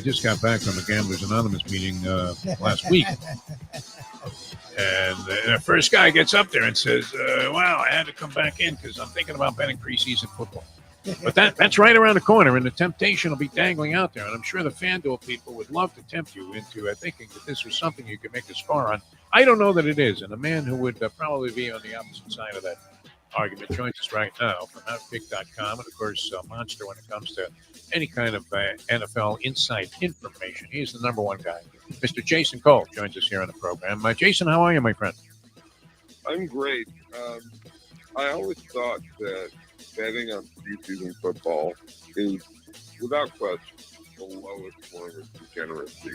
just got back from a Gamblers Anonymous meeting last week. And the first guy gets up there and says, wow, I had to come back in because I'm thinking about betting preseason football. But that's right around the corner, and the temptation will be dangling out there. And I'm sure the FanDuel people would love to tempt you into thinking that this was something you could make a score on. I don't know that it is. And the man who would probably be on the opposite side of that argument joins us right now from outkick.com. And, of course, Monster when it comes to any kind of NFL inside information. He's the number one guy. Mr. Jason Cole joins us here on the program. Jason, how are you, my friend? I'm great. I always thought that betting on preseason football is, without question, the lowest form of degeneracy.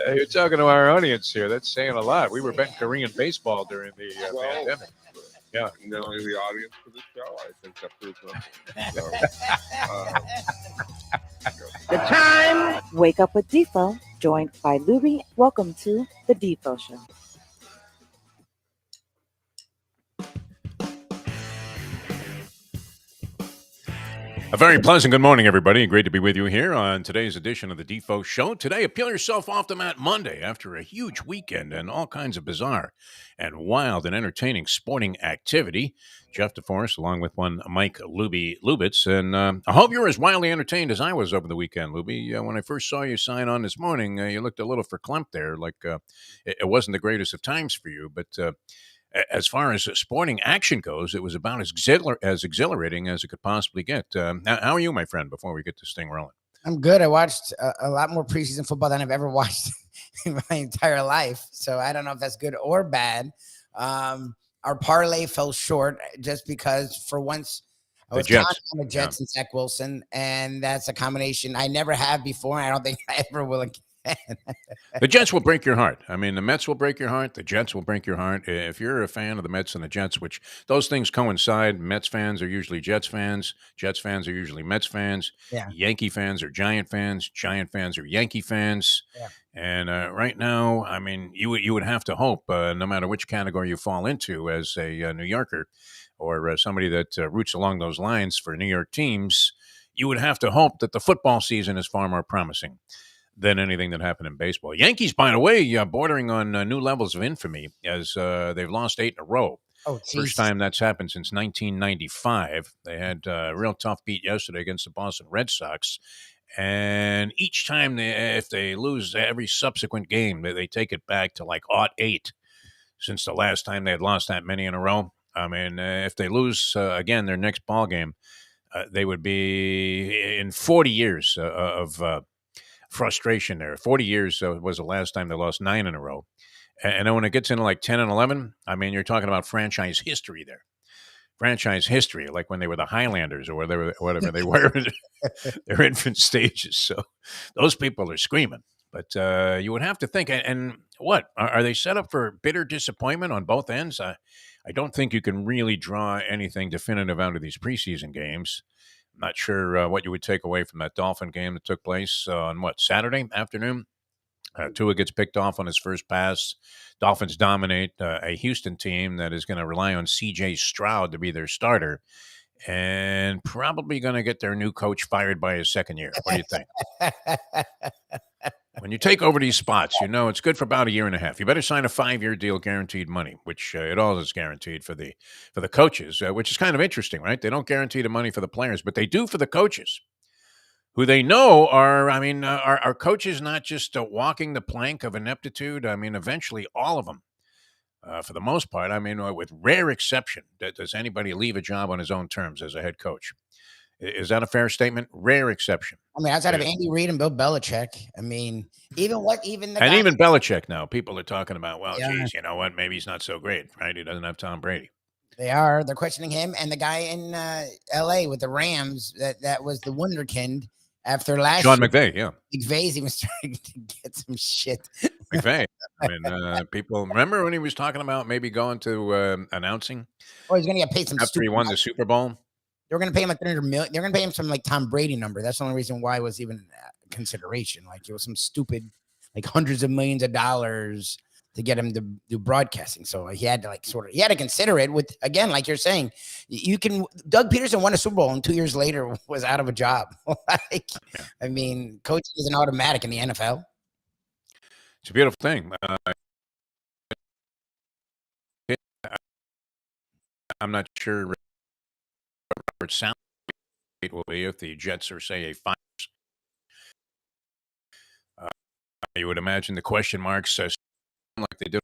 You're talking to our audience here. That's saying a lot. We were betting Korean baseball during the pandemic. Yeah. Knowing the audience for the show, I think that proves nothing. The time. Wake up with Defo, joined by Lubie. Welcome to the Defo Show. A very pleasant good morning, everybody. Great to be with you here on today's edition of the Defo Show. Today, appeal yourself off the mat Monday after a huge weekend and all kinds of bizarre and wild and entertaining sporting activity. Jeff DeForest, along with one Mike Lubitz. And I hope you're as wildly entertained as I was over the weekend, Lubie. When I first saw you sign on this morning, you looked a little verklempt there, like it wasn't the greatest of times for you. But as far as sporting action goes, it was about as exhilarating as it could possibly get. How are you, my friend, before we get this thing rolling? I'm good. I watched a lot more preseason football than I've ever watched in my entire life. So I don't know if that's good or bad. Our parlay fell short just because for once I was counting on the Jets and Zach Wilson, and that's a combination I never have before. And I don't think I ever will again. The Jets will break your heart. I mean, the Mets will break your heart. The Jets will break your heart. If you're a fan of the Mets and the Jets, which those things coincide, Mets fans are usually Jets fans. Jets fans are usually Mets fans. Yeah. Yankee fans are Giant fans. Giant fans are Yankee fans. Yeah. And right now, I mean, you would have to hope, no matter which category you fall into as a New Yorker or somebody that roots along those lines for New York teams, you would have to hope that the football season is far more promising than anything that happened in baseball. Yankees, by the way, bordering on new levels of infamy as they've lost 8 in a row. Oh, First time that's happened since 1995. They had a real tough beat yesterday against the Boston Red Sox. And each time, if they lose every subsequent game, they take it back to like 08 since the last time they had lost that many in a row. I mean, if they lose again their next ball game, they would be in 40 years of frustration there. 40 years was the last time they lost 9 in a row. And then when it gets into like 10 and 11, I mean, you're talking about franchise history there. Franchise history, like when they were the Highlanders or whatever they were in their infant stages. So those people are screaming. But you would have to think, and what? Are they set up for bitter disappointment on both ends? I don't think you can really draw anything definitive out of these preseason games. I'm not sure what you would take away from that Dolphin game that took place on, Saturday afternoon? Tua gets picked off on his first pass. Dolphins dominate a Houston team that is going to rely on C.J. Stroud to be their starter and probably going to get their new coach fired by his second year. What do you think? When you take over these spots, it's good for about a year and a half. You better sign a 5-year deal, guaranteed money, which it all is guaranteed for the coaches, which is kind of interesting, right? They don't guarantee the money for the players, but they do for the coaches, who they know are coaches not just walking the plank of ineptitude. I mean, eventually all of them, for the most part, with rare exception, does anybody leave a job on his own terms as a head coach. Is that a fair statement? Rare exception. Outside of Andy Reid and Bill Belichick, even Belichick now, people are talking about, geez, you know what? Maybe he's not so great, right? He doesn't have Tom Brady. They're questioning him and the guy in L.A. with the Rams that was the wunderkind after last Sean year. McVay, yeah. McVay's even starting to get some shit. McVay. People remember when he was talking about maybe going to announcing? Oh, he's going to get paid some after he won the Super Bowl. They were going to pay him like $300 million. They're going to pay him some like Tom Brady number. That's the only reason why it was even consideration. Like it was some stupid, like hundreds of millions of dollars. to get him to do broadcasting. So he had to he had to consider it with, again, like you're saying, Doug Peterson won a Super Bowl and 2 years later was out of a job. I mean, coaching isn't automatic in the NFL. It's a beautiful thing. I'm not sure Robert Saleh will be if the Jets are, say, a 5. You would imagine the question marks like they did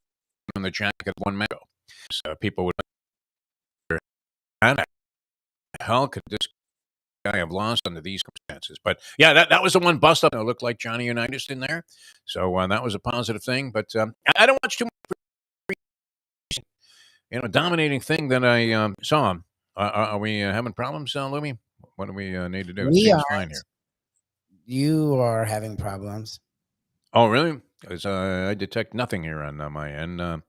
on the jacket 1 minute ago. So people would wonder, how the hell could this guy have lost under these circumstances? But yeah, that was the one bust up. It looked like Johnny Unitas in there. So that was a positive thing. But I don't watch too much. Dominating thing that I saw. Are we having problems, Lubie? What do we need to do? We It seems are. fine here. You are having problems. Oh, really? Because I detect nothing here on my end. Do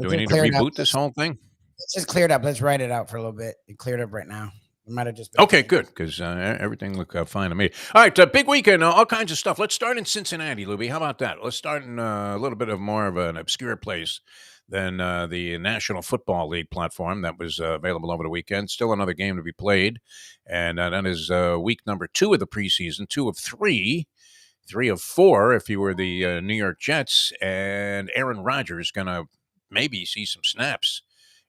we need to reboot this whole thing? It's just cleared up. Let's write it out for a little bit. It cleared up right now. It might have just been okay, good, because everything looked fine to me. All right, big weekend, all kinds of stuff. Let's start in Cincinnati, Lubie. How about that? Let's start in a little bit of more of an obscure place than the National Football League platform that was available over the weekend. Still another game to be played, and that is week number 2 of the preseason, 2 of 3. 3 of 4 if you were the New York Jets, and Aaron Rodgers going to maybe see some snaps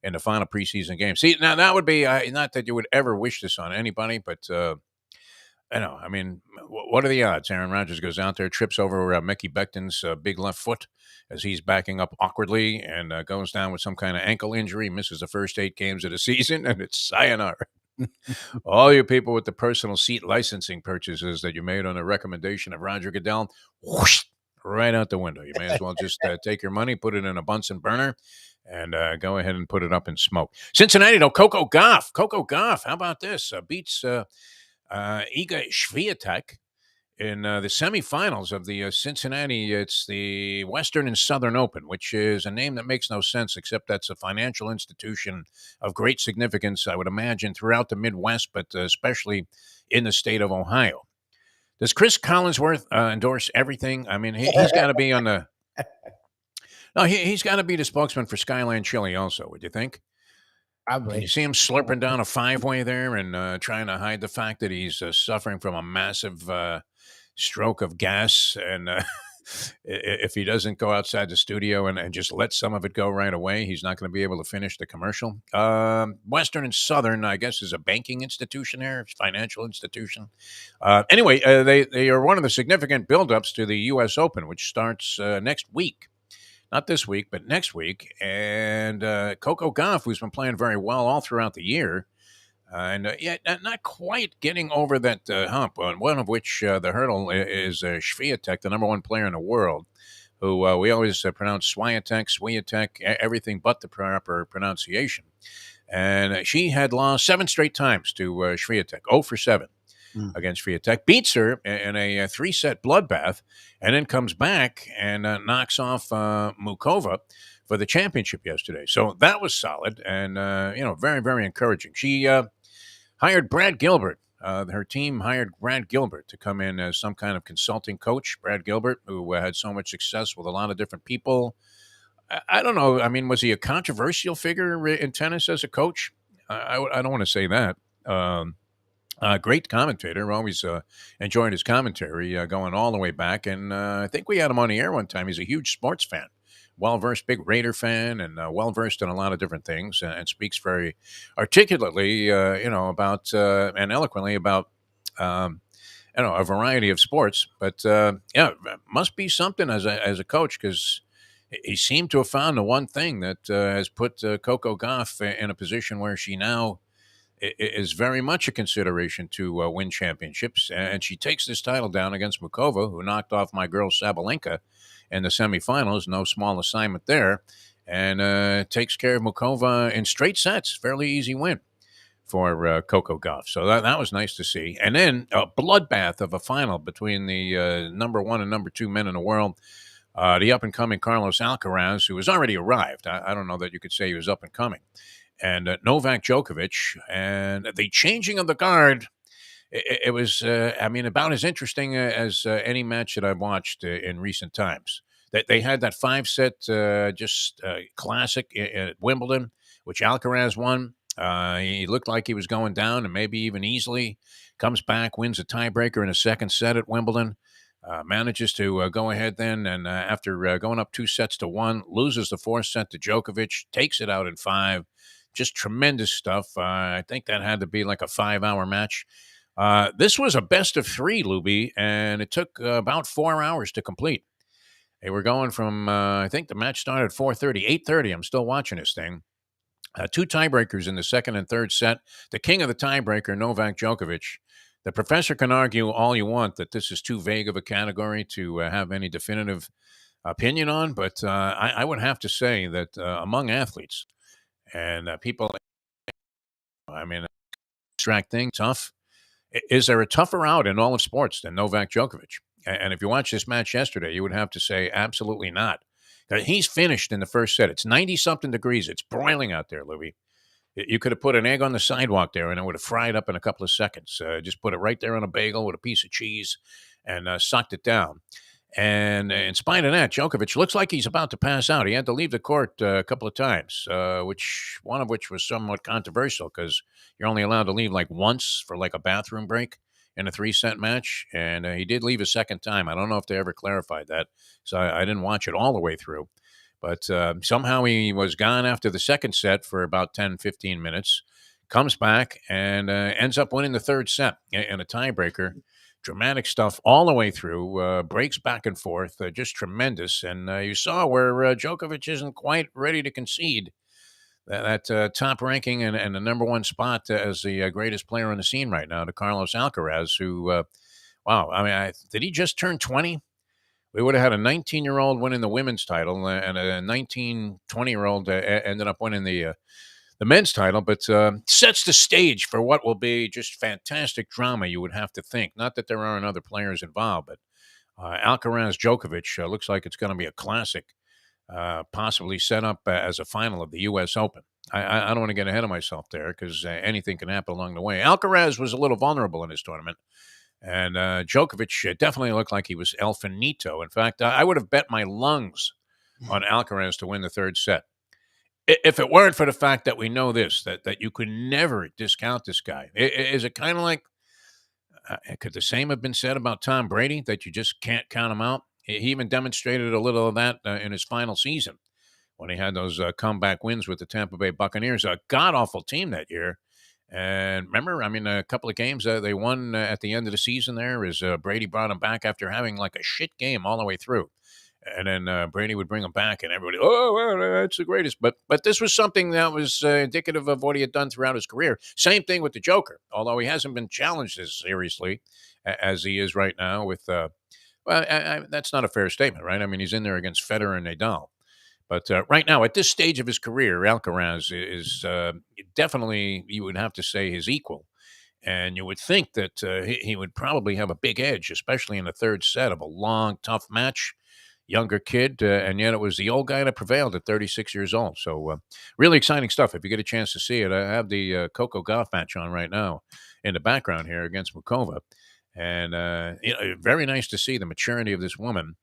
in the final preseason game. See, now that would be, not that you would ever wish this on anybody, but I know, I mean, what are the odds? Aaron Rodgers goes out there, trips over Mickey Becton's big left foot as he's backing up awkwardly and goes down with some kind of ankle injury, misses the first 8 games of the season, and it's sayonara. All you people with the personal seat licensing purchases that you made on a recommendation of Roger Goodell, whoosh, right out the window. You may as well just take your money, put it in a Bunsen burner, and go ahead and put it up in smoke. Cincinnati, though, Coco Gauff, how about this? Beats Iga Swiatek in the semifinals of the Cincinnati. It's the Western and Southern Open, which is a name that makes no sense, except that's a financial institution of great significance, I would imagine, throughout the Midwest, but especially in the state of Ohio. Does Chris Collinsworth endorse everything? I mean, he's got to be on the... No, he's got to be the spokesman for Skyland Chili also, would you think? Probably. Can you see him slurping down a 5-way there and trying to hide the fact that he's suffering from a massive stroke of gas? And if he doesn't go outside the studio and just let some of it go right away, he's not going to be able to finish the commercial. Western and Southern, I guess, is a banking institution there, financial institution. Anyway, they are one of the significant buildups to the U.S. Open, which starts next week. Not this week, but next week. And Coco Gauff, who's been playing very well all throughout the year, and yet not quite getting over that hump, one of which the hurdle is Swiatek, the number 1 player in the world, who we always pronounce Swiatek, everything but the proper pronunciation. And she had lost 7 straight times to Swiatek, 0 for 7. Against Swiatek, beats her in a 3-set bloodbath, and then comes back and knocks off Mukova for the championship yesterday. So that was solid and, very, very encouraging. She hired Brad Gilbert. Her team hired Brad Gilbert to come in as some kind of consulting coach. Brad Gilbert, who had so much success with a lot of different people. I don't know. I mean, was he a controversial figure in tennis as a coach? I don't want to say that. Great commentator. Always enjoyed his commentary going all the way back. And I think we had him on the air one time. He's a huge sports fan, well-versed, big Raider fan, and well-versed in a lot of different things, and speaks very articulately, about and eloquently about, a variety of sports. But, must be something as a coach, because he seemed to have found the one thing that has put Coco Gauff in a position where she now is very much a consideration to win championships. And she takes this title down against Mukova, who knocked off my girl Sabalenka in the semifinals. No small assignment there. And takes care of Mukova in straight sets. Fairly easy win for Coco Gauff. So that was nice to see. And then a bloodbath of a final between the number 1 and number 2 men in the world. The up-and-coming Carlos Alcaraz, who has already arrived. I don't know that you could say he was up-and-coming. And Novak Djokovic, and the changing of the guard, it was, about as interesting as any match that I've watched in recent times. They had that 5-set classic at Wimbledon, which Alcaraz won. He looked like he was going down, and maybe even easily. Comes back, wins a tiebreaker in a second set at Wimbledon. Manages to go ahead then, and after going up 2-1, loses the 4th set to Djokovic, takes it out in 5. Just tremendous stuff. I think that had to be like a 5-hour match. This was a best of 3, Lubie, and it took about 4 hours to complete. They were going from, I think the match started at 4:30, 8:30. I'm still watching this thing. 2 tiebreakers in the second and third set. The king of the tiebreaker, Novak Djokovic. The professor can argue all you want that this is too vague of a category to have any definitive opinion on, but I would have to say that among athletes and people, I mean, abstract thing, tough. Is there a tougher out in all of sports than Novak Djokovic? And if you watch this match yesterday, you would have to say absolutely not. He's finished in the first set. It's 90-something degrees. It's broiling out there, Louis. You could have put an egg on the sidewalk there, and it would have fried up in a couple of seconds. Just put it right there on a bagel with a piece of cheese and sucked it down. And in spite of that, Djokovic looks like he's about to pass out. He had to leave the court a couple of times, one of which was somewhat controversial because you're only allowed to leave like once for like a bathroom break in a 3-set match. And he did leave a second time. I don't know if they ever clarified that, so I didn't watch it all the way through. But somehow he was gone after the second set for about 10, 15 minutes, comes back and ends up winning the third set in a tiebreaker. Dramatic stuff all the way through, breaks back and forth, just tremendous. And you saw where Djokovic isn't quite ready to concede that top ranking and the number one spot as the greatest player on the scene right now to Carlos Alcaraz, who, wow, I mean, did he just turn 20? We would have had a 19-year-old winning the women's title, and a 19, 20-year-old ended up winning the men's title, but sets the stage for what will be just fantastic drama, you would have to think. Not that there aren't other players involved, but Alcaraz Djokovic looks like it's going to be a classic, possibly set up as a final of the U.S. Open. I don't want to get ahead of myself there because anything can happen along the way. Alcaraz was a little vulnerable in this tournament. And Djokovic definitely looked like he was El Finito. In fact, I would have bet my lungs on Alcaraz to win the third set. If it weren't for the fact that we know this, that you could never discount this guy. Is it kind of like, could the same have been said about Tom Brady, that you just can't count him out? He even demonstrated a little of that in his final season when he had those comeback wins with the Tampa Bay Buccaneers, a god-awful team that year. And remember, I mean, a couple of games they won at the end of the season there as Brady brought them back after having like a shit game all the way through. And then Brady would bring them back and everybody, oh, well, that's the greatest. But this was something that was indicative of what he had done throughout his career. Same thing with the Joker, although he hasn't been challenged as seriously as he is right now with, that's not a fair statement, right? I mean, he's in there against Federer and Nadal. But right now, at this stage of his career, Alcaraz is definitely, you would have to say, his equal. And you would think that he would probably have a big edge, especially in the third set of a long, tough match. Younger kid, and yet it was the old guy that prevailed at 36 years old. So really exciting stuff. If you get a chance to see it, I have the Coco Golf match on right now in the background here against Mukova. And very nice to see the maturity of this woman.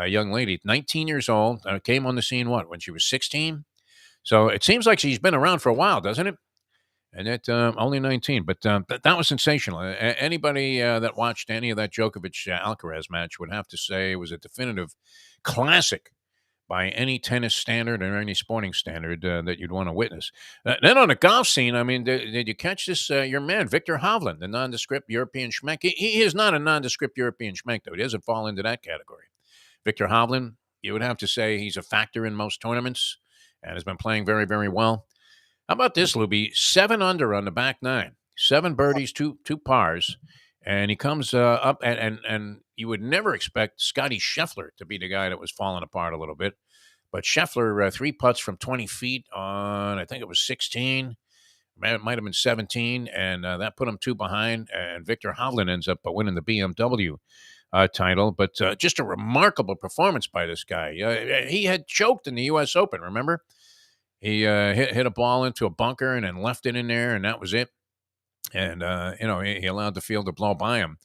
Young lady, 19 years old, came on the scene, when she was 16? So it seems like she's been around for a while, doesn't it? And it only 19, but that was sensational. Anybody that watched any of that Djokovic-Alcaraz match would have to say it was a definitive classic by any tennis standard or any sporting standard that you'd want to witness. Then on the golf scene, I mean, did you catch this? Your man, Victor Hovland, the nondescript European schmeck. He is not a nondescript European schmeck, though. He doesn't fall into that category. Victor Hovland, you would have to say he's a factor in most tournaments and has been playing very, very well. How about this, Lubie? 7 under on the back nine. 7 birdies, two pars. And he comes up, and you would never expect Scotty Scheffler to be the guy that was falling apart a little bit. But Scheffler, 3 putts from 20 feet on, I think it was 16. It might have been 17, and that put him 2 behind. And Victor Hovland ends up winning the BMW title, but just a remarkable performance by this guy. He had choked in the U.S. Open, remember? He hit a ball into a bunker and then left it in there, and that was it. And, he allowed the field to blow by him.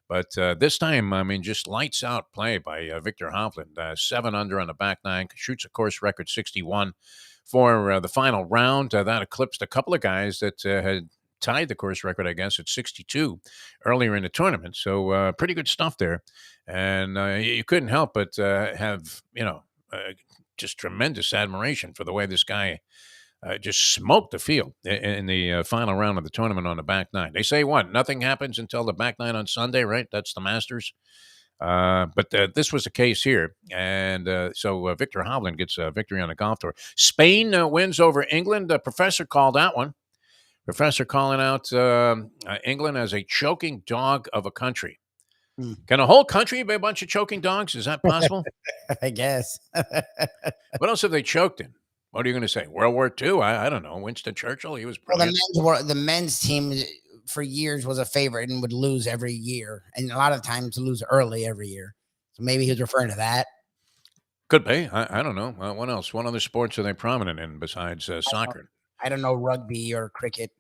But this time, I mean, just lights out play by Victor Hovland. 7 under on the back nine, shoots a course record 61 for the final round. That eclipsed a couple of guys that had tied the course record, I guess, at 62 earlier in the tournament. So pretty good stuff there. And you couldn't help but have, just tremendous admiration for the way this guy just smoked the field in the final round of the tournament on the back nine. They say what? Nothing happens until the back nine on Sunday, right? That's the Masters. But this was the case here. And so Victor Hovland gets a victory on the golf tour. Spain wins over England. Professor called that one. Professor calling out England as a choking dog of a country. Can a whole country be a bunch of choking dogs? Is that possible? I guess. What else have they choked in? What are you going to say? World War II? I don't know. Winston Churchill? He was brilliant. Well, the men's team for years was a favorite and would lose every year. And a lot of times lose early every year. So maybe he was referring to that. Could be. I don't know. What else? What other sports are they prominent in besides soccer? I don't know, rugby or cricket.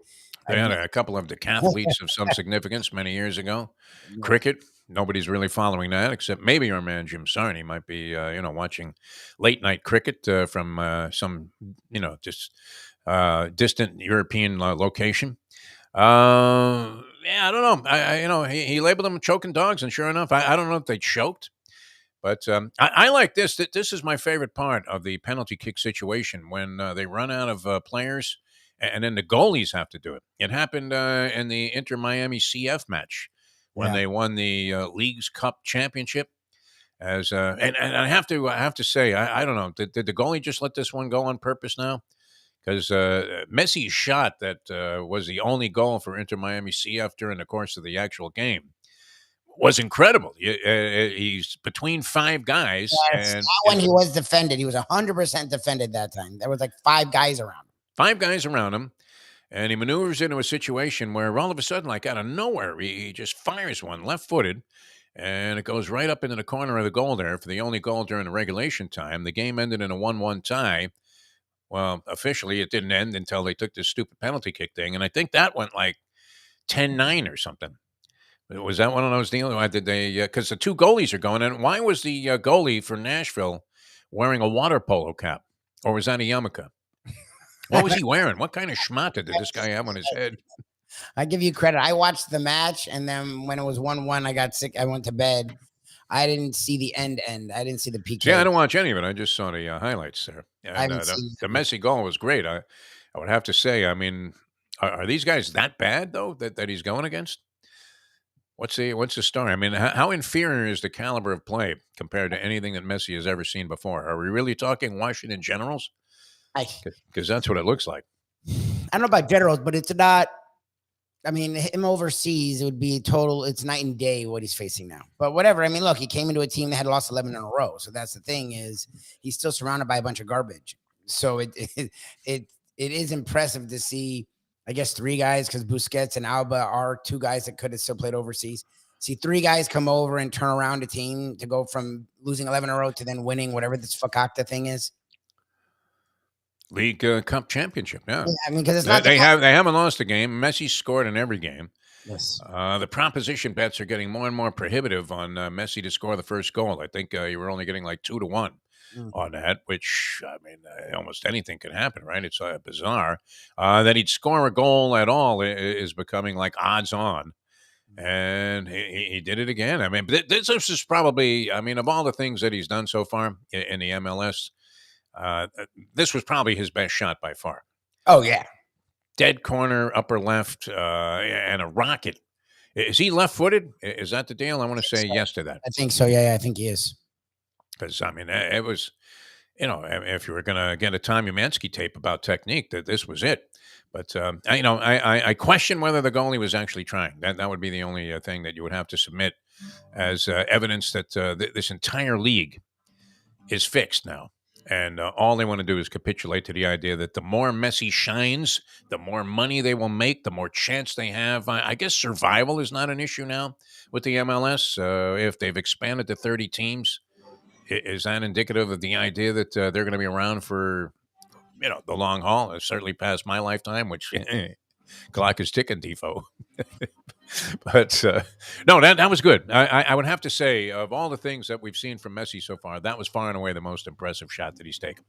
They had a couple of decathletes of some significance many years ago. Cricket, nobody's really following that except maybe our man Jim Sarney might be, watching late night cricket from some, just distant European location. I don't know. He labeled them choking dogs, and sure enough, I don't know if they choked. But I like this. This is my favorite part of the penalty kick situation when they run out of players. And then the goalies have to do it. It happened in the Inter Miami CF match when they won the Leagues Cup championship. And I have to say, I don't know, did the goalie just let this one go on purpose now? Because Messi's shot that was the only goal for Inter Miami CF during the course of the actual game was incredible. He's between 5 guys. Yes, and when he was defended, he was 100% defended that time. There was like 5 guys around him. 5 guys around him, and he maneuvers into a situation where all of a sudden, like out of nowhere, he just fires one left-footed, and it goes right up into the corner of the goal there for the only goal during the regulation time. The game ended in a 1-1 tie. Well, officially, it didn't end until they took this stupid penalty kick thing, and I think that went like 10-9 or something. Was that one of those deals? Why did they? Because the 2 goalies are going, and why was the goalie for Nashville wearing a water polo cap, or was that a yarmulke? What was he wearing? What kind of schmata did this guy have on his head? I give you credit. I watched the match, and then when it was 1-1, I got sick. I went to bed. I didn't see the end. I didn't see the PK. Yeah, I didn't watch any of it. I just saw the highlights there. And the Messi goal was great. I would have to say, I mean, are these guys that bad, though, that he's going against? What's the story? I mean, how inferior is the caliber of play compared to anything that Messi has ever seen before? Are we really talking Washington Generals? Because that's what it looks like. I don't know about Generals, but it's not. I mean, him overseas, it would be total. It's night and day what he's facing now. But whatever. I mean, look, he came into a team that had lost 11 in a row. So that's the thing is he's still surrounded by a bunch of garbage. So it is impressive to see. I guess 3 guys, because Busquets and Alba are 2 guys that could have still played overseas. See 3 guys come over and turn around a team to go from losing 11 in a row to then winning whatever this fakakta thing is. League Cup championship, yeah. I mean, because it's not they haven't lost a game. Messi scored in every game. Yes. The proposition bets are getting more and more prohibitive on Messi to score the first goal. I think you were only getting like 2-1 on that, which I mean, almost anything can happen, right? It's bizarre that he'd score a goal at all is becoming like odds on. And he did it again. I mean, this is probably, I mean, of all the things that he's done so far in the MLS. This was probably his best shot by far. Oh, yeah. Dead corner, upper left, and a rocket. Is he left-footed? Is that the deal? I want to say yes to that. I think so. Yeah, I think he is. Because, I mean, it was, if you were going to get a Tom Umansky tape about technique, that this was it. But, I question whether the goalie was actually trying. That would be the only thing that you would have to submit as evidence that this entire league is fixed now. And all they want to do is capitulate to the idea that the more Messi shines, the more money they will make, the more chance they have. I guess survival is not an issue now with the MLS. If they've expanded to 30 teams, is that indicative of the idea that they're going to be around for, the long haul? It's certainly past my lifetime, which clock is ticking, Defo. But no, that was good. I would have to say, of all the things that we've seen from Messi so far, that was far and away the most impressive shot that he's taken.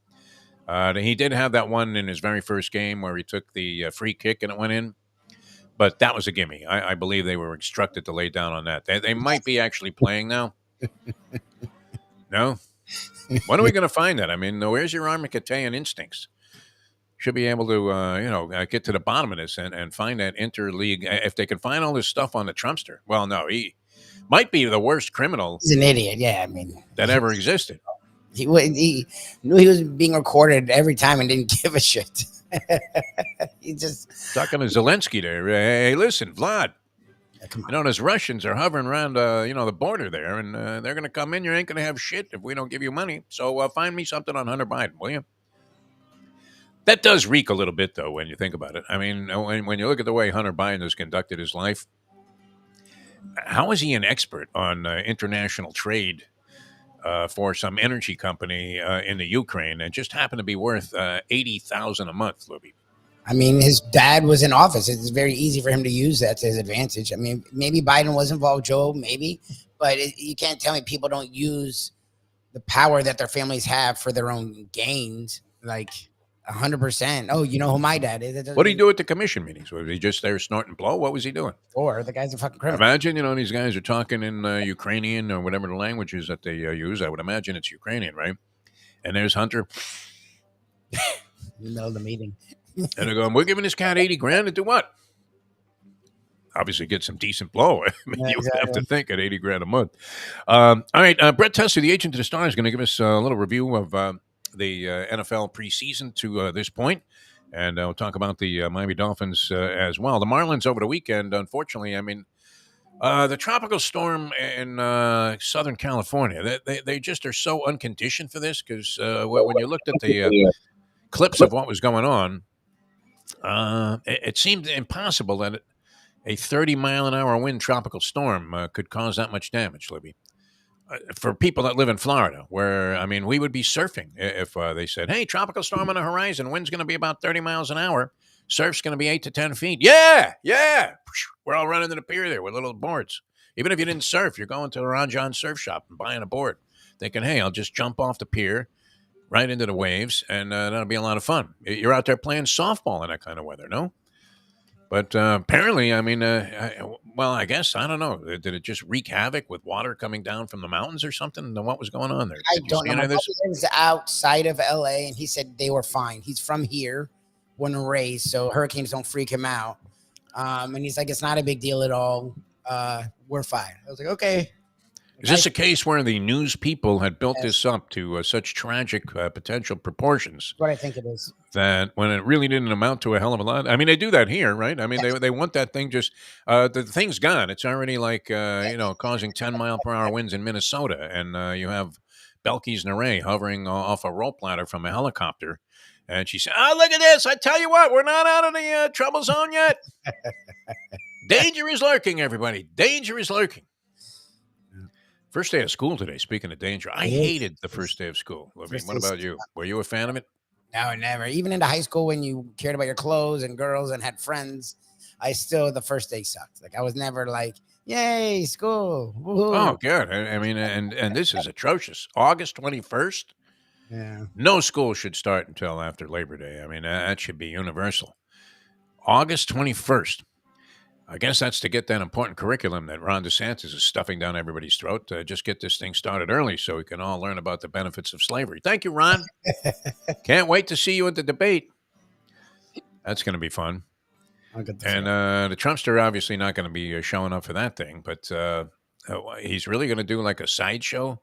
He did have that one in his very first game where he took the free kick and it went in, but that was a gimme. I believe they were instructed to lay down on that. They might be actually playing now. No? When are we going to find that? I mean, where's your Armicataean instincts? Should be able to, get to the bottom of this and find that interleague. If they can find all this stuff on the Trumpster, well, no, he might be the worst criminal He's an idiot. Yeah, I mean, that ever existed. he knew he was being recorded every time and didn't give a shit. He just Talking to Zelensky there. Hey, listen, Vlad. come on. Those Russians are hovering around, the border there, and they're going to come in. You ain't going to have shit if we don't give you money. So find me something on Hunter Biden, will you? That does reek a little bit, though, when you think about it. I mean, when you look at the way Hunter Biden has conducted his life, how is he an expert on international trade for some energy company in the Ukraine and just happened to be worth $80,000 a month, Lubie? I mean, his dad was in office. It's very easy for him to use that to his advantage. I mean, maybe Biden was involved, Joe, maybe, but you can't tell me people don't use the power that their families have for their own gains. Like 100%. Oh, you know who my dad is? What did he do at the commission meetings? Was he just there snorting blow? What was he doing? Or the guy's a fucking criminal. Imagine, these guys are talking in Ukrainian or whatever the language is that they use. I would imagine it's Ukrainian, right? And there's Hunter. You know the meeting. And they're going, we're giving this cat 80 grand to do what? Obviously get some decent blow. I mean, Yeah, you would have to exactly. think at 80 grand a month. All right. Brett Tessler, the agent of the Stars, is going to give us a little review of the NFL preseason to this point. And we'll talk about the Miami Dolphins as well. The Marlins over the weekend, unfortunately, I mean, the tropical storm in Southern California, they just are so unconditioned for this because when you looked at the clips of what was going on, it seemed impossible that a 30-mile-an-hour wind tropical storm could cause that much damage, Libby. For people that live in Florida, where, I mean, we would be surfing if they said, hey, tropical storm on the horizon, wind's going to be about 30 miles an hour, surf's going to be 8 to 10 feet. Yeah. We're all running to the pier there with little boards. Even if you didn't surf, you're going to a Ron John surf shop and buying a board, thinking, hey, I'll just jump off the pier right into the waves, and that'll be a lot of fun. You're out there playing softball in that kind of weather, no? But apparently, I mean, I guess, I don't know. Did it just wreak havoc with water coming down from the mountains or something? What was going on there? I Did you don't see know. any My of this? brother lives outside of LA, and he said they were fine. He's from here, born and raised, so hurricanes don't freak him out. And he's like, it's not a big deal at all. We're fine. I was like, okay. Is this a case where the news people had built this up to such tragic potential proportions What I think it is. that when it really didn't amount to a hell of a lot? I mean, they do that here, right? I mean, they want that thing just the thing's gone. It's already like causing 10-mile-per-hour winds in Minnesota, and you have Belkys Naray hovering off a rope ladder from a helicopter, and she said, "Oh, look at this! I tell you what, we're not out of the trouble zone yet. Danger is lurking, everybody. Danger is lurking." First day of school today, speaking of danger, I hated the first day of school. I mean, what about you? Were you a fan of it? No, never. Even into high school, when you cared about your clothes and girls and had friends, the first day sucked. Like, I was never like, yay, school. Woo-hoo. Oh, good. I mean, and this is atrocious. August 21st? Yeah. No school should start until after Labor Day. I mean, that should be universal. August 21st. I guess that's to get that important curriculum that Ron DeSantis is stuffing down everybody's throat. Just get this thing started early so we can all learn about the benefits of slavery. Thank you, Ron. Can't wait to see you at the debate. That's going to be fun. And the Trumpster obviously not going to be showing up for that thing, but he's really going to do like a sideshow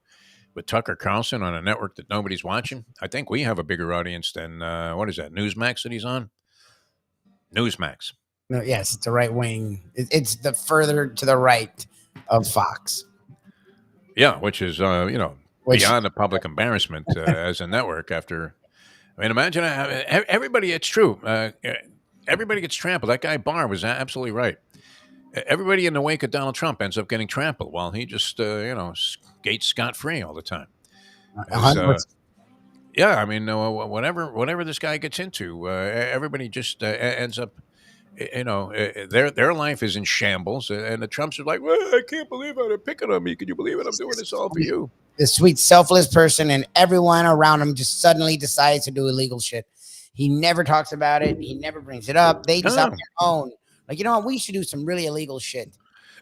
with Tucker Carlson on a network that nobody's watching. I think we have a bigger audience than, what is that, Newsmax that he's on? Newsmax. No, yes, it's the right wing. It's the further to the right of Fox. Yeah, which is, beyond a public embarrassment as a network after. I mean, imagine everybody, it's true. Everybody gets trampled. That guy Barr was absolutely right. Everybody in the wake of Donald Trump ends up getting trampled while he just, skates scot-free all the time. Yeah, I mean, whatever this guy gets into, everybody just ends up their life is in shambles, and the Trumps are like, well, I can't believe it. They're picking on me. Can you believe it? I'm doing this all for you. The sweet, selfless person, and everyone around him just suddenly decides to do illegal shit. He never talks about it. He never brings it up. They decide on their own. Like, you know what? We should do some really illegal shit.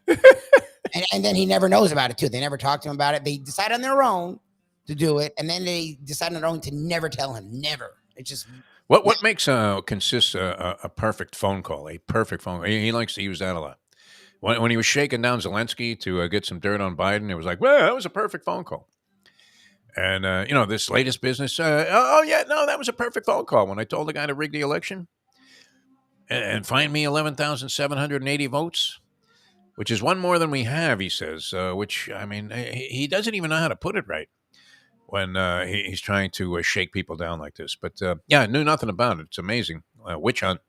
and then he never knows about it, too. They never talk to him about it. They decide on their own to do it, and then they decide on their own to never tell him. Never. It just... What makes consists a perfect phone call? A perfect phone call. He likes to use that a lot. When he was shaking down Zelensky to get some dirt on Biden, it was like, well, that was a perfect phone call. And, this latest business, that was a perfect phone call. When I told the guy to rig the election and find me 11,780 votes, which is one more than we have, he says, which, I mean, he doesn't even know how to put it right when he's trying to shake people down like this. But, I knew nothing about it. It's amazing. Witch hunt.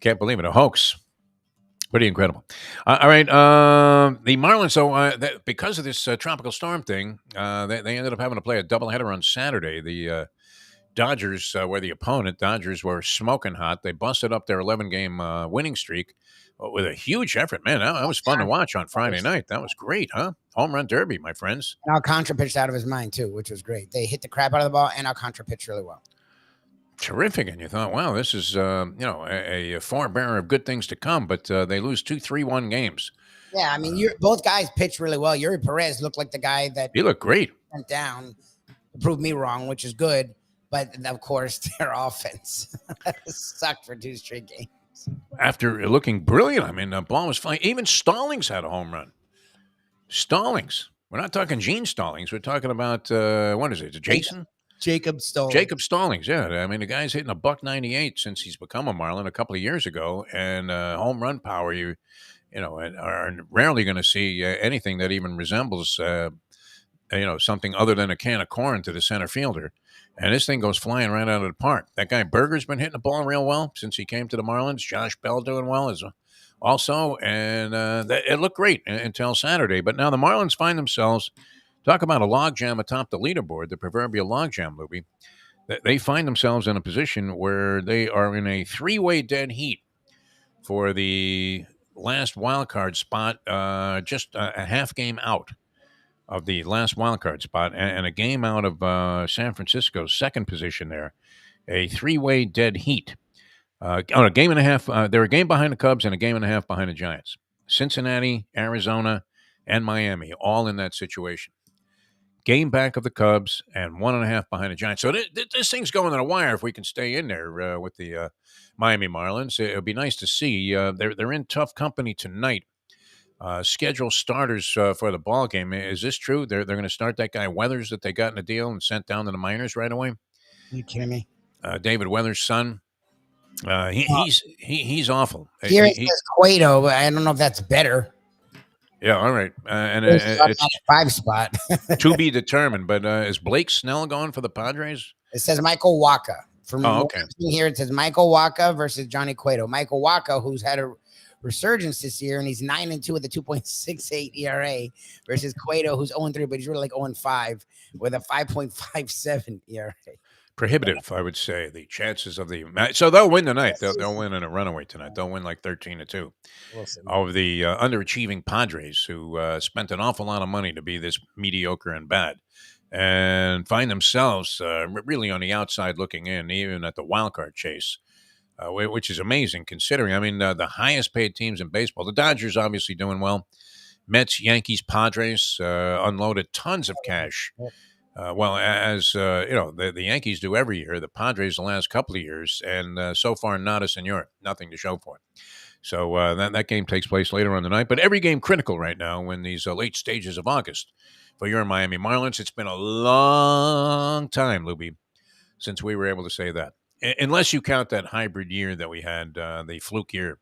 Can't believe it. A hoax. Pretty incredible. All right. The Marlins, because of this tropical storm thing, they ended up having to play a doubleheader on Saturday. The Dodgers were the opponent. Dodgers were smoking hot. They busted up their 11-game winning streak with a huge effort. Man, that was fun to watch on Friday night. That was great, huh? Home run derby, my friends. And Alcantara pitched out of his mind, too, which was great. They hit the crap out of the ball, and Alcantara pitched really well. Terrific. And you thought, wow, this is, a forebearer of good things to come. But they lose 2-3-1 games. Yeah, I mean, both guys pitched really well. Yuri Perez looked like the guy that... He looked great. Went down, proved me wrong, which is good. But, of course, their offense sucked for 2 straight games. After looking brilliant, I mean, the ball was flying. Even Stallings had a home run. Stallings. We're not talking Gene Stallings. We're talking about, what is it, Jason? Jacob Stallings. Jacob Stallings, yeah. I mean, the guy's hitting a $198 since he's become a Marlin a couple of years ago, and home run power, are rarely going to see anything that even resembles, something other than a can of corn to the center fielder. And this thing goes flying right out of the park. That guy Berger's been hitting the ball real well since he came to the Marlins. Josh Bell doing well as also, and it looked great until Saturday. But now the Marlins find themselves. Talk about a logjam atop the leaderboard, the proverbial logjam, Lubie. They find themselves in a position where they are in a 3-way dead heat for the last wild card spot, just a half game out of the last wild card spot, and a game out of San Francisco's second position there. A 3-way dead heat. A game and a half. They're a game behind the Cubs and a game and a half behind the Giants. Cincinnati, Arizona, and Miami, all in that situation. Game back of the Cubs and 1.5 behind the Giants. So this thing's going to the wire if we can stay in there with the Miami Marlins. It would be nice to see. They're in tough company tonight. Schedule starters for the ball game. Is this true? They're going to start that guy Weathers that they got in a deal and sent down to the minors right away? Are you kidding me? David Weathers' son. He's awful. Here it says Cueto, but I don't know if that's better. Yeah, all right. And it's a 5 spot. To be determined. But is Blake Snell going for the Padres? It says Michael Wacha. Okay. Here it says Michael Wacha versus Johnny Cueto. Michael Wacha, who's had a resurgence this year, and he's 9-2 with a 2.68 ERA, versus Cueto, who's 0-3, but he's really like 0-5 with a 5.57 ERA. Prohibitive, I would say. The chances of the so they'll win tonight. They'll win in a runaway tonight. They'll win like 13-2 over the underachieving Padres, who spent an awful lot of money to be this mediocre and bad, and find themselves really on the outside looking in, even at the wild card chase, which is amazing considering. I mean, the highest paid teams in baseball. The Dodgers obviously doing well. Mets, Yankees, Padres unloaded tons of cash. As the Yankees do every year, the Padres the last couple of years, and so far nada senor, nothing to show for it. So that game takes place later on tonight. But every game critical right now in these late stages of August for your Miami Marlins. It's been a long time, Lubie, since we were able to say that. Unless you count that hybrid year that we had, the fluke year,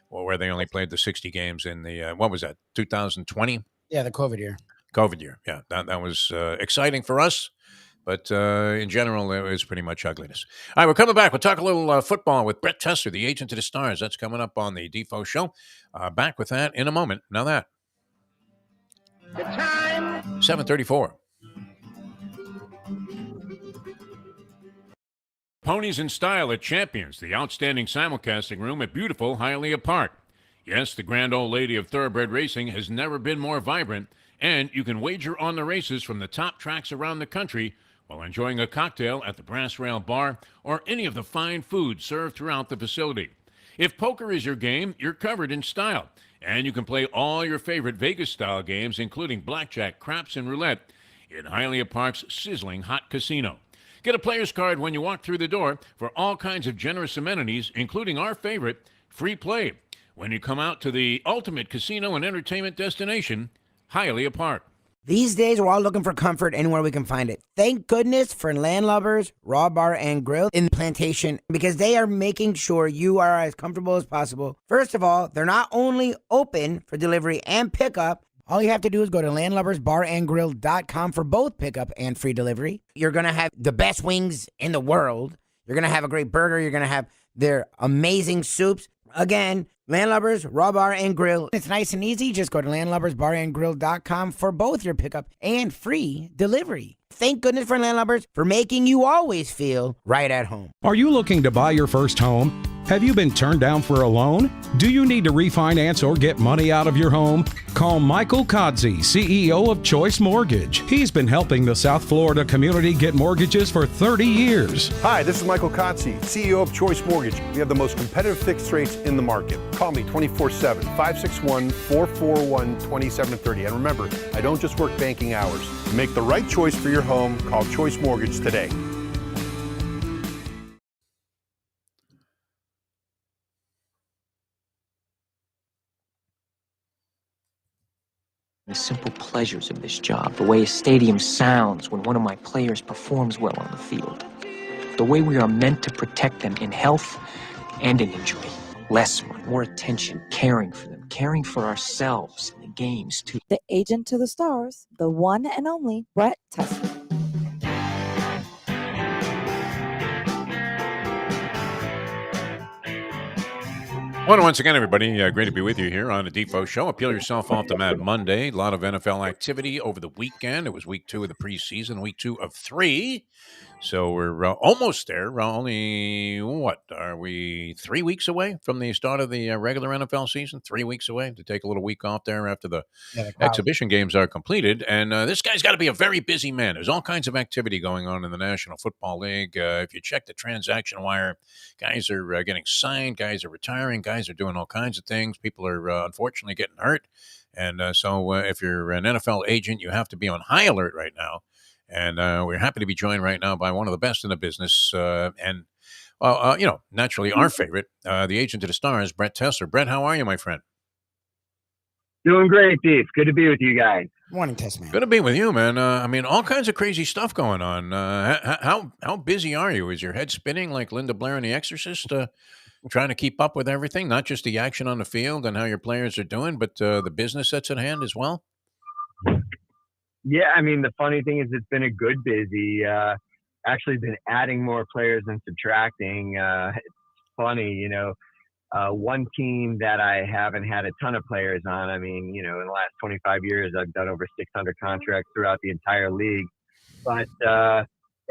where they only played the 60 games in the, what was that, 2020? Yeah, the COVID year. COVID year, yeah. That was exciting for us, but in general, it was pretty much ugliness. All right, we're coming back. We'll talk a little football with Brett Tessler, the agent to the stars. That's coming up on the Defo Show. Back with that in a moment. Now that. The time. 7:34. Ponies in Style at Champions, the outstanding simulcasting room at beautiful Hialeah Park. Yes, the grand old lady of thoroughbred racing has never been more vibrant, and you can wager on the races from the top tracks around the country while enjoying a cocktail at the Brass Rail Bar or any of the fine food served throughout the facility. If poker is your game, you're covered in style, and you can play all your favorite Vegas-style games, including blackjack, craps, and roulette, in Hialeah Park's sizzling hot casino. Get a player's card when you walk through the door for all kinds of generous amenities, including our favorite, free play, when you come out to the ultimate casino and entertainment destination, Hialeah Park. These days, we're all looking for comfort anywhere we can find it. Thank goodness for Landlubbers Raw Bar and Grill in Plantation, because they are making sure you are as comfortable as possible. First of all, they're not only open for delivery and pickup. All you have to do is go to landlubbersbarandgrill.com for both pickup and free delivery. You're going to have the best wings in the world. You're going to have a great burger. You're going to have their amazing soups. Again, Landlubbers, Raw Bar, and Grill. It's nice and easy. Just go to landlubbersbarandgrill.com for both your pickup and free delivery. Thank goodness for Landlubbers for making you always feel right at home. Are you looking to buy your first home? Have you been turned down for a loan? Do you need to refinance or get money out of your home? Call Michael Kodsey, CEO of Choice Mortgage. He's been helping the South Florida community get mortgages for 30 years. Hi, this is Michael Kodsey, CEO of Choice Mortgage. We have the most competitive fixed rates in the market. Call me 24/7, 561-441-2730. And remember, I don't just work banking hours. To make the right choice for your home, call Choice Mortgage today. The simple pleasures of this job, the way a stadium sounds when one of my players performs well on the field, the way we are meant to protect them in health and in injury. Less money, more attention, caring for them, caring for ourselves in the games too. The agent to the stars, the one and only Brett Tessler. Well, once again, everybody, great to be with you here on the Defo Show. Appeal yourself off the Mad Monday. A lot of NFL activity over the weekend. It was week 2 of the preseason, week 2 of 3. So we're almost there. We're only, what, are we 3 weeks away from the start of the regular NFL season? 3 weeks away to take a little week off there after the exhibition games are completed. And this guy's got to be a very busy man. There's all kinds of activity going on in the National Football League. If you check the transaction wire, guys are getting signed, guys are retiring, guys are doing all kinds of things. People are unfortunately getting hurt. And so if you're an NFL agent, you have to be on high alert right now. And we're happy to be joined right now by one of the best in the business. Naturally our favorite, the agent to the stars, Brett Tessler. Brett, how are you, my friend? Doing great, Steve. Good to be with you guys. Morning, Tess, man. Good to be with you, man. All kinds of crazy stuff going on. How busy are you? Is your head spinning like Linda Blair in The Exorcist, trying to keep up with everything, not just the action on the field and how your players are doing, but the business that's at hand as well? Yeah, the funny thing is it's been a good busy. Actually been adding more players than subtracting. It's funny, one team that I haven't had a ton of players on. In the last 25 years, I've done over 600 contracts throughout the entire league. But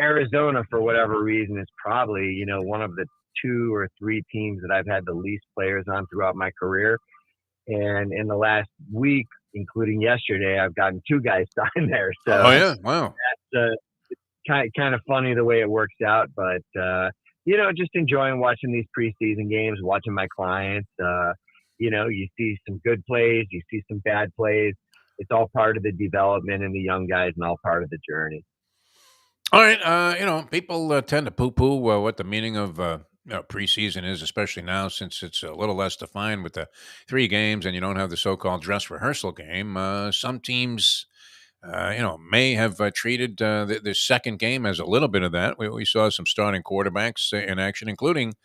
Arizona, for whatever reason, is probably, one of the 2 or 3 teams that I've had the least players on throughout my career. And in the last week, including yesterday, I've gotten 2 guys signed there. So oh yeah, wow. That's kind of funny the way it works out, but just enjoying watching these preseason games, watching my clients. You see some good plays, you see some bad plays. It's all part of the development and the young guys, and all part of the journey. All right, people tend to poo-poo what the meaning of preseason is, especially now since it's a little less defined with the 3 games and you don't have the so-called dress rehearsal game. Some teams, may have treated the second game as a little bit of that. We saw some starting quarterbacks in action, including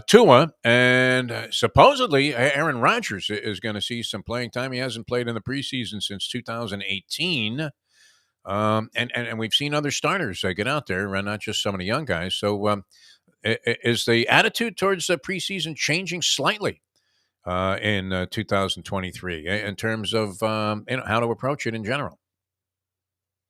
Tua, and supposedly Aaron Rodgers is going to see some playing time. He hasn't played in the preseason since 2018. And we've seen other starters get out there, not just some of the young guys. So is the attitude towards the preseason changing slightly in 2023 in terms of how to approach it in general?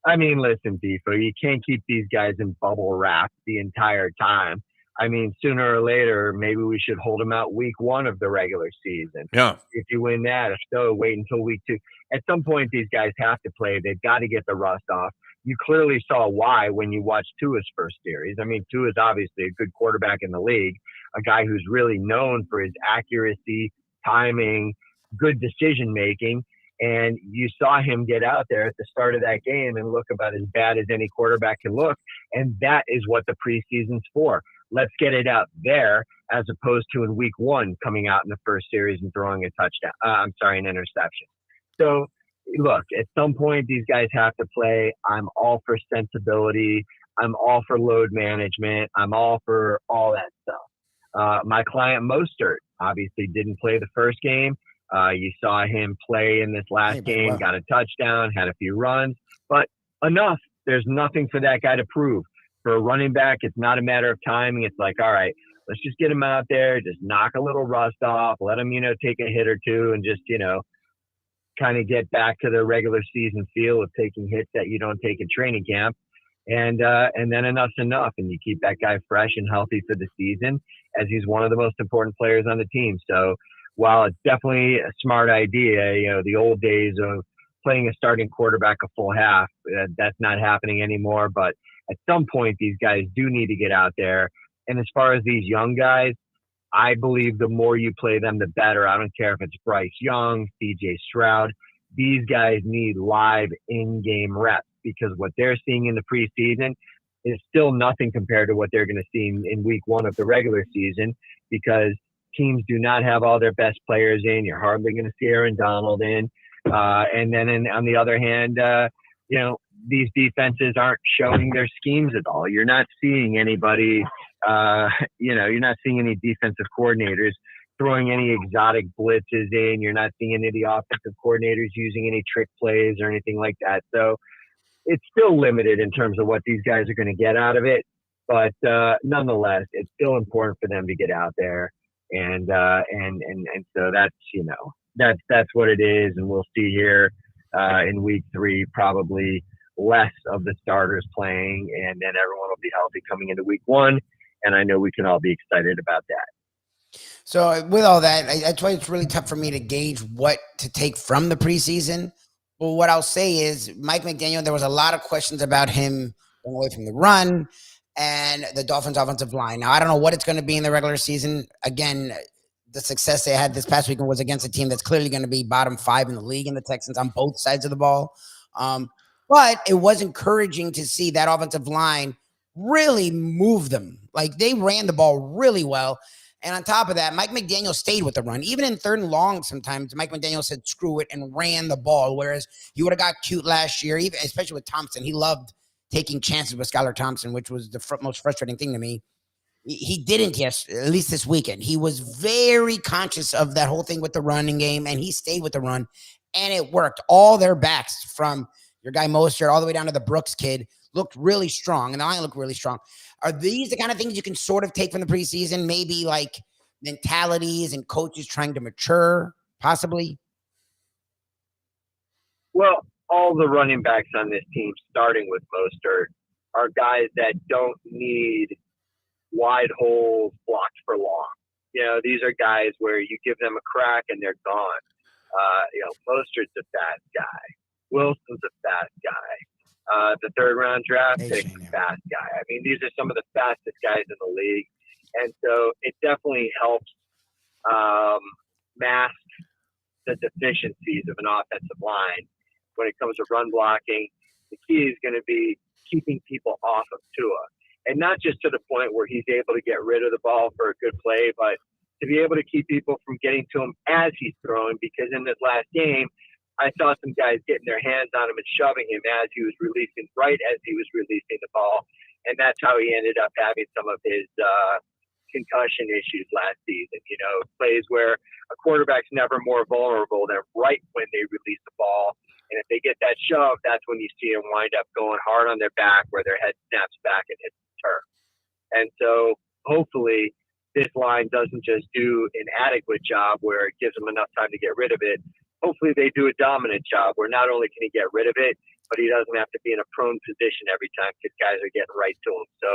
I mean, listen, Defo, you can't keep these guys in bubble wrap the entire time. I mean, sooner or later, maybe we should hold them out week 1 of the regular season. Yeah. If you win that, or still wait until week 2. At some point, these guys have to play. They've got to get the rust off. You clearly saw why when you watched Tua's first series. I mean, Tua's obviously a good quarterback in the league, a guy who's really known for his accuracy, timing, good decision making. And you saw him get out there at the start of that game and look about as bad as any quarterback can look. And that is what the preseason's for. Let's get it out there as opposed to in week 1 coming out in the first series and throwing a touchdown. An interception. So, look, at some point, these guys have to play. I'm all for sensibility. I'm all for load management. I'm all for all that stuff. My client Mostert obviously didn't play the first game. You saw him play in this last game, got a touchdown, had a few runs, but enough. There's nothing for that guy to prove. For a running back, it's not a matter of timing. It's like, all right, let's just get him out there, just knock a little rust off, let him, take a hit or two and just, kind of get back to the regular season feel of taking hits that you don't take in training camp. And then enough's enough. And you keep that guy fresh and healthy for the season as he's one of the most important players on the team. So while it's definitely a smart idea, the old days of playing a starting quarterback a full half, that's not happening anymore. But at some point, these guys do need to get out there. And as far as these young guys, I believe the more you play them, the better. I don't care if it's Bryce Young, CJ Stroud. These guys need live in-game reps because what they're seeing in the preseason is still nothing compared to what they're going to see in week 1 of the regular season because teams do not have all their best players in. You're hardly going to see Aaron Donald in. And then on the other hand, these defenses aren't showing their schemes at all. You're not seeing anybody, you're not seeing any defensive coordinators throwing any exotic blitzes in. You're not seeing any of the offensive coordinators using any trick plays or anything like that. So it's still limited in terms of what these guys are going to get out of it. But nonetheless, it's still important for them to get out there. And so that's what it is. And we'll see here in week 3, probably less of the starters playing, and then everyone will be healthy coming into week 1. And I know we can all be excited about that. So with all that, that's why it's really tough for me to gauge what to take from the preseason. Well, what I'll say is Mike McDaniel, there was a lot of questions about him going away from the run and the Dolphins offensive line. Now, I don't know what it's going to be in the regular season. Again, the success they had this past weekend was against a team that's clearly going to be bottom 5 in the league in the Texans on both sides of the ball. But it was encouraging to see that offensive line really move them. Like they ran the ball really well. And on top of that, Mike McDaniel stayed with the run. Even in 3rd and long, sometimes Mike McDaniel said, screw it, and ran the ball. Whereas he would have got cute last year, even especially with Thompson. He loved taking chances with Skylar Thompson, which was the most frustrating thing to me. He didn't, at least this weekend. He was very conscious of that whole thing with the running game, and he stayed with the run, and it worked. All their backs, from your guy Mostert all the way down to the Brooks kid, looked really strong, and the line looked really strong. Are these the kind of things you can sort of take from the preseason? Maybe like mentalities and coaches trying to mature, possibly? Well, all the running backs on this team, starting with Mostert, are guys that don't need wide holes blocked for long. These are guys where you give them a crack and they're gone. Mostert's a fast guy. Wilson's a fast guy. The 3rd round draft pick, fast guy. I mean, these are some of the fastest guys in the league. And so it definitely helps mask the deficiencies of an offensive line when it comes to run blocking. The key is going to be keeping people off of Tua. And not just to the point where he's able to get rid of the ball for a good play, but to be able to keep people from getting to him as he's throwing. Because in this last game, I saw some guys getting their hands on him and shoving him as he was releasing the ball. And that's how he ended up having some of his concussion issues last season. Plays where a quarterback's never more vulnerable than right when they release the ball. And if they get that shove, that's when you see them wind up going hard on their back where their head snaps back and hits the turf. And so hopefully this line doesn't just do an adequate job where it gives them enough time to get rid of it. Hopefully they do a dominant job where not only can he get rid of it, but he doesn't have to be in a prone position every time because guys are getting right to him. So,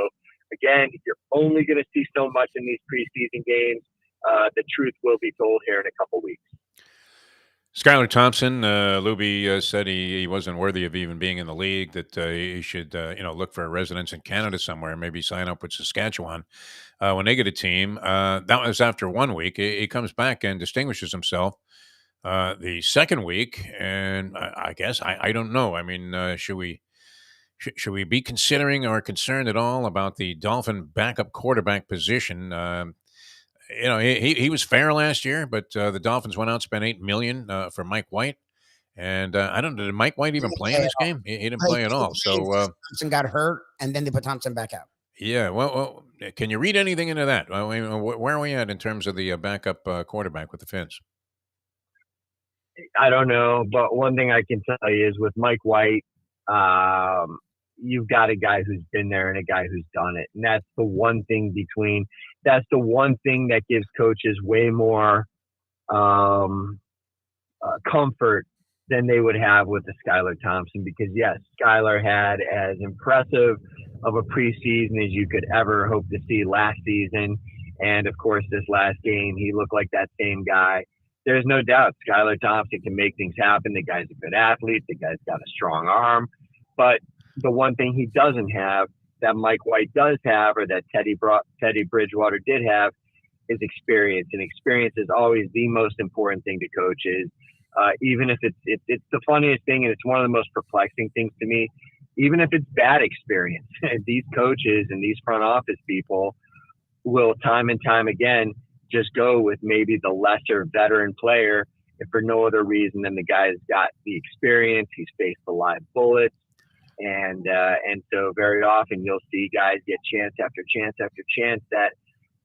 again, you're only going to see so much in these preseason games. The truth will be told here in a couple weeks. Skylar Thompson, Lubie said he wasn't worthy of even being in the league, that he should, look for a residence in Canada somewhere, maybe sign up with Saskatchewan when they get a team. That was after 1 week. He comes back and distinguishes himself the second week, and I guess, I don't know. I mean, should we be considering or concerned at all about the Dolphin backup quarterback position? He was fair last year, but the Dolphins went out and spent $8 million for Mike White, and I don't know. Did Mike White even play in this game? He didn't play at all. So Thompson got hurt, and then they put Thompson back out. yeah. Well, can you read anything into that? I mean, where are we at in terms of the backup quarterback with the Fins? I don't know, but one thing I can tell you is with Mike White, you've got a guy who's been there and a guy who's done it. And that's the one thing that gives coaches way more comfort than they would have with the Skylar Thompson, because yes, Skylar had as impressive of a preseason as you could ever hope to see last season. And of course, this last game, he looked like that same guy. There's no doubt Skylar Thompson can make things happen. The guy's a good athlete. The guy's got a strong arm. But the one thing he doesn't have that Mike White does have, or that Teddy Bridgewater did have, is experience. And experience is always the most important thing to coaches. Even if it's the funniest thing, and it's one of the most perplexing things to me, even if it's bad experience, these coaches and these front office people will time and time again just go with maybe the lesser veteran player, if for no other reason than the guy's got the experience, he's faced the live bullets. And so very often you'll see guys get chance after chance after chance that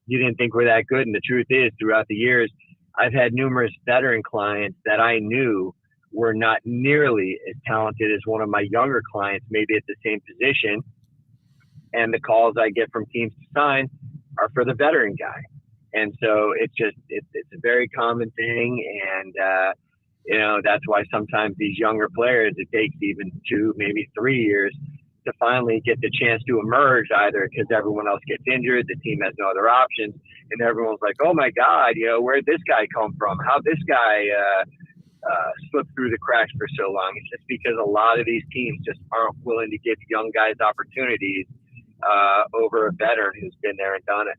you didn't think were that good. And the truth is, throughout the years, I've had numerous veteran clients that I knew were not nearly as talented as one of my younger clients, maybe at the same position. And the calls I get from teams to sign are for the veteran guy. And so it's a very common thing. And, that's why sometimes these younger players, it takes even 2, maybe 3 years to finally get the chance to emerge, either because everyone else gets injured, the team has no other options, and everyone's like, oh my God, where'd this guy come from? How'd this guy slip through the cracks for so long? It's just because a lot of these teams just aren't willing to give young guys opportunities over a veteran who's been there and done it.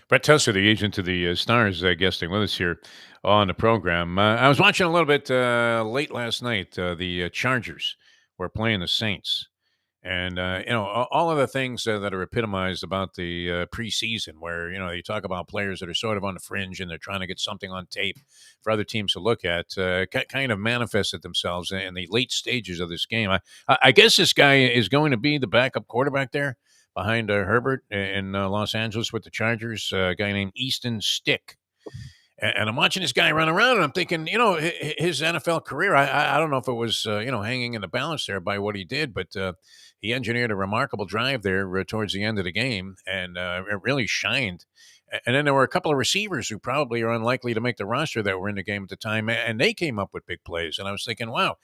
Brett Tessler, the agent of the Stars, guesting with us here on the program. I was watching a little bit late last night. The Chargers were playing the Saints. And, all of the things that are epitomized about the preseason, where, you talk about players that are sort of on the fringe and they're trying to get something on tape for other teams to look at, kind of manifested themselves in the late stages of this game. I guess this guy is going to be the backup quarterback there behind Herbert in Los Angeles with the Chargers, a guy named Easton Stick. And I'm watching this guy run around, and I'm thinking, his NFL career, I don't know if it was, hanging in the balance there by what he did, but he engineered a remarkable drive there towards the end of the game, and it really shined. And then there were a couple of receivers who probably are unlikely to make the roster that were in the game at the time, and they came up with big plays. And I was thinking, wow,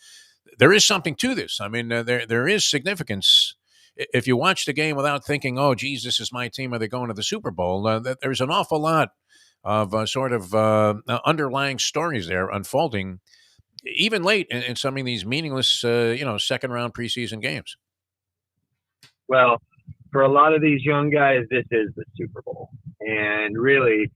there is something to this. I mean, there is significance. If you watch the game without thinking, oh, geez, this is my team, are they going to the Super Bowl? There's an awful lot of underlying stories there unfolding, even late in some of these meaningless, second-round preseason games. Well, for a lot of these young guys, this is the Super Bowl. And really,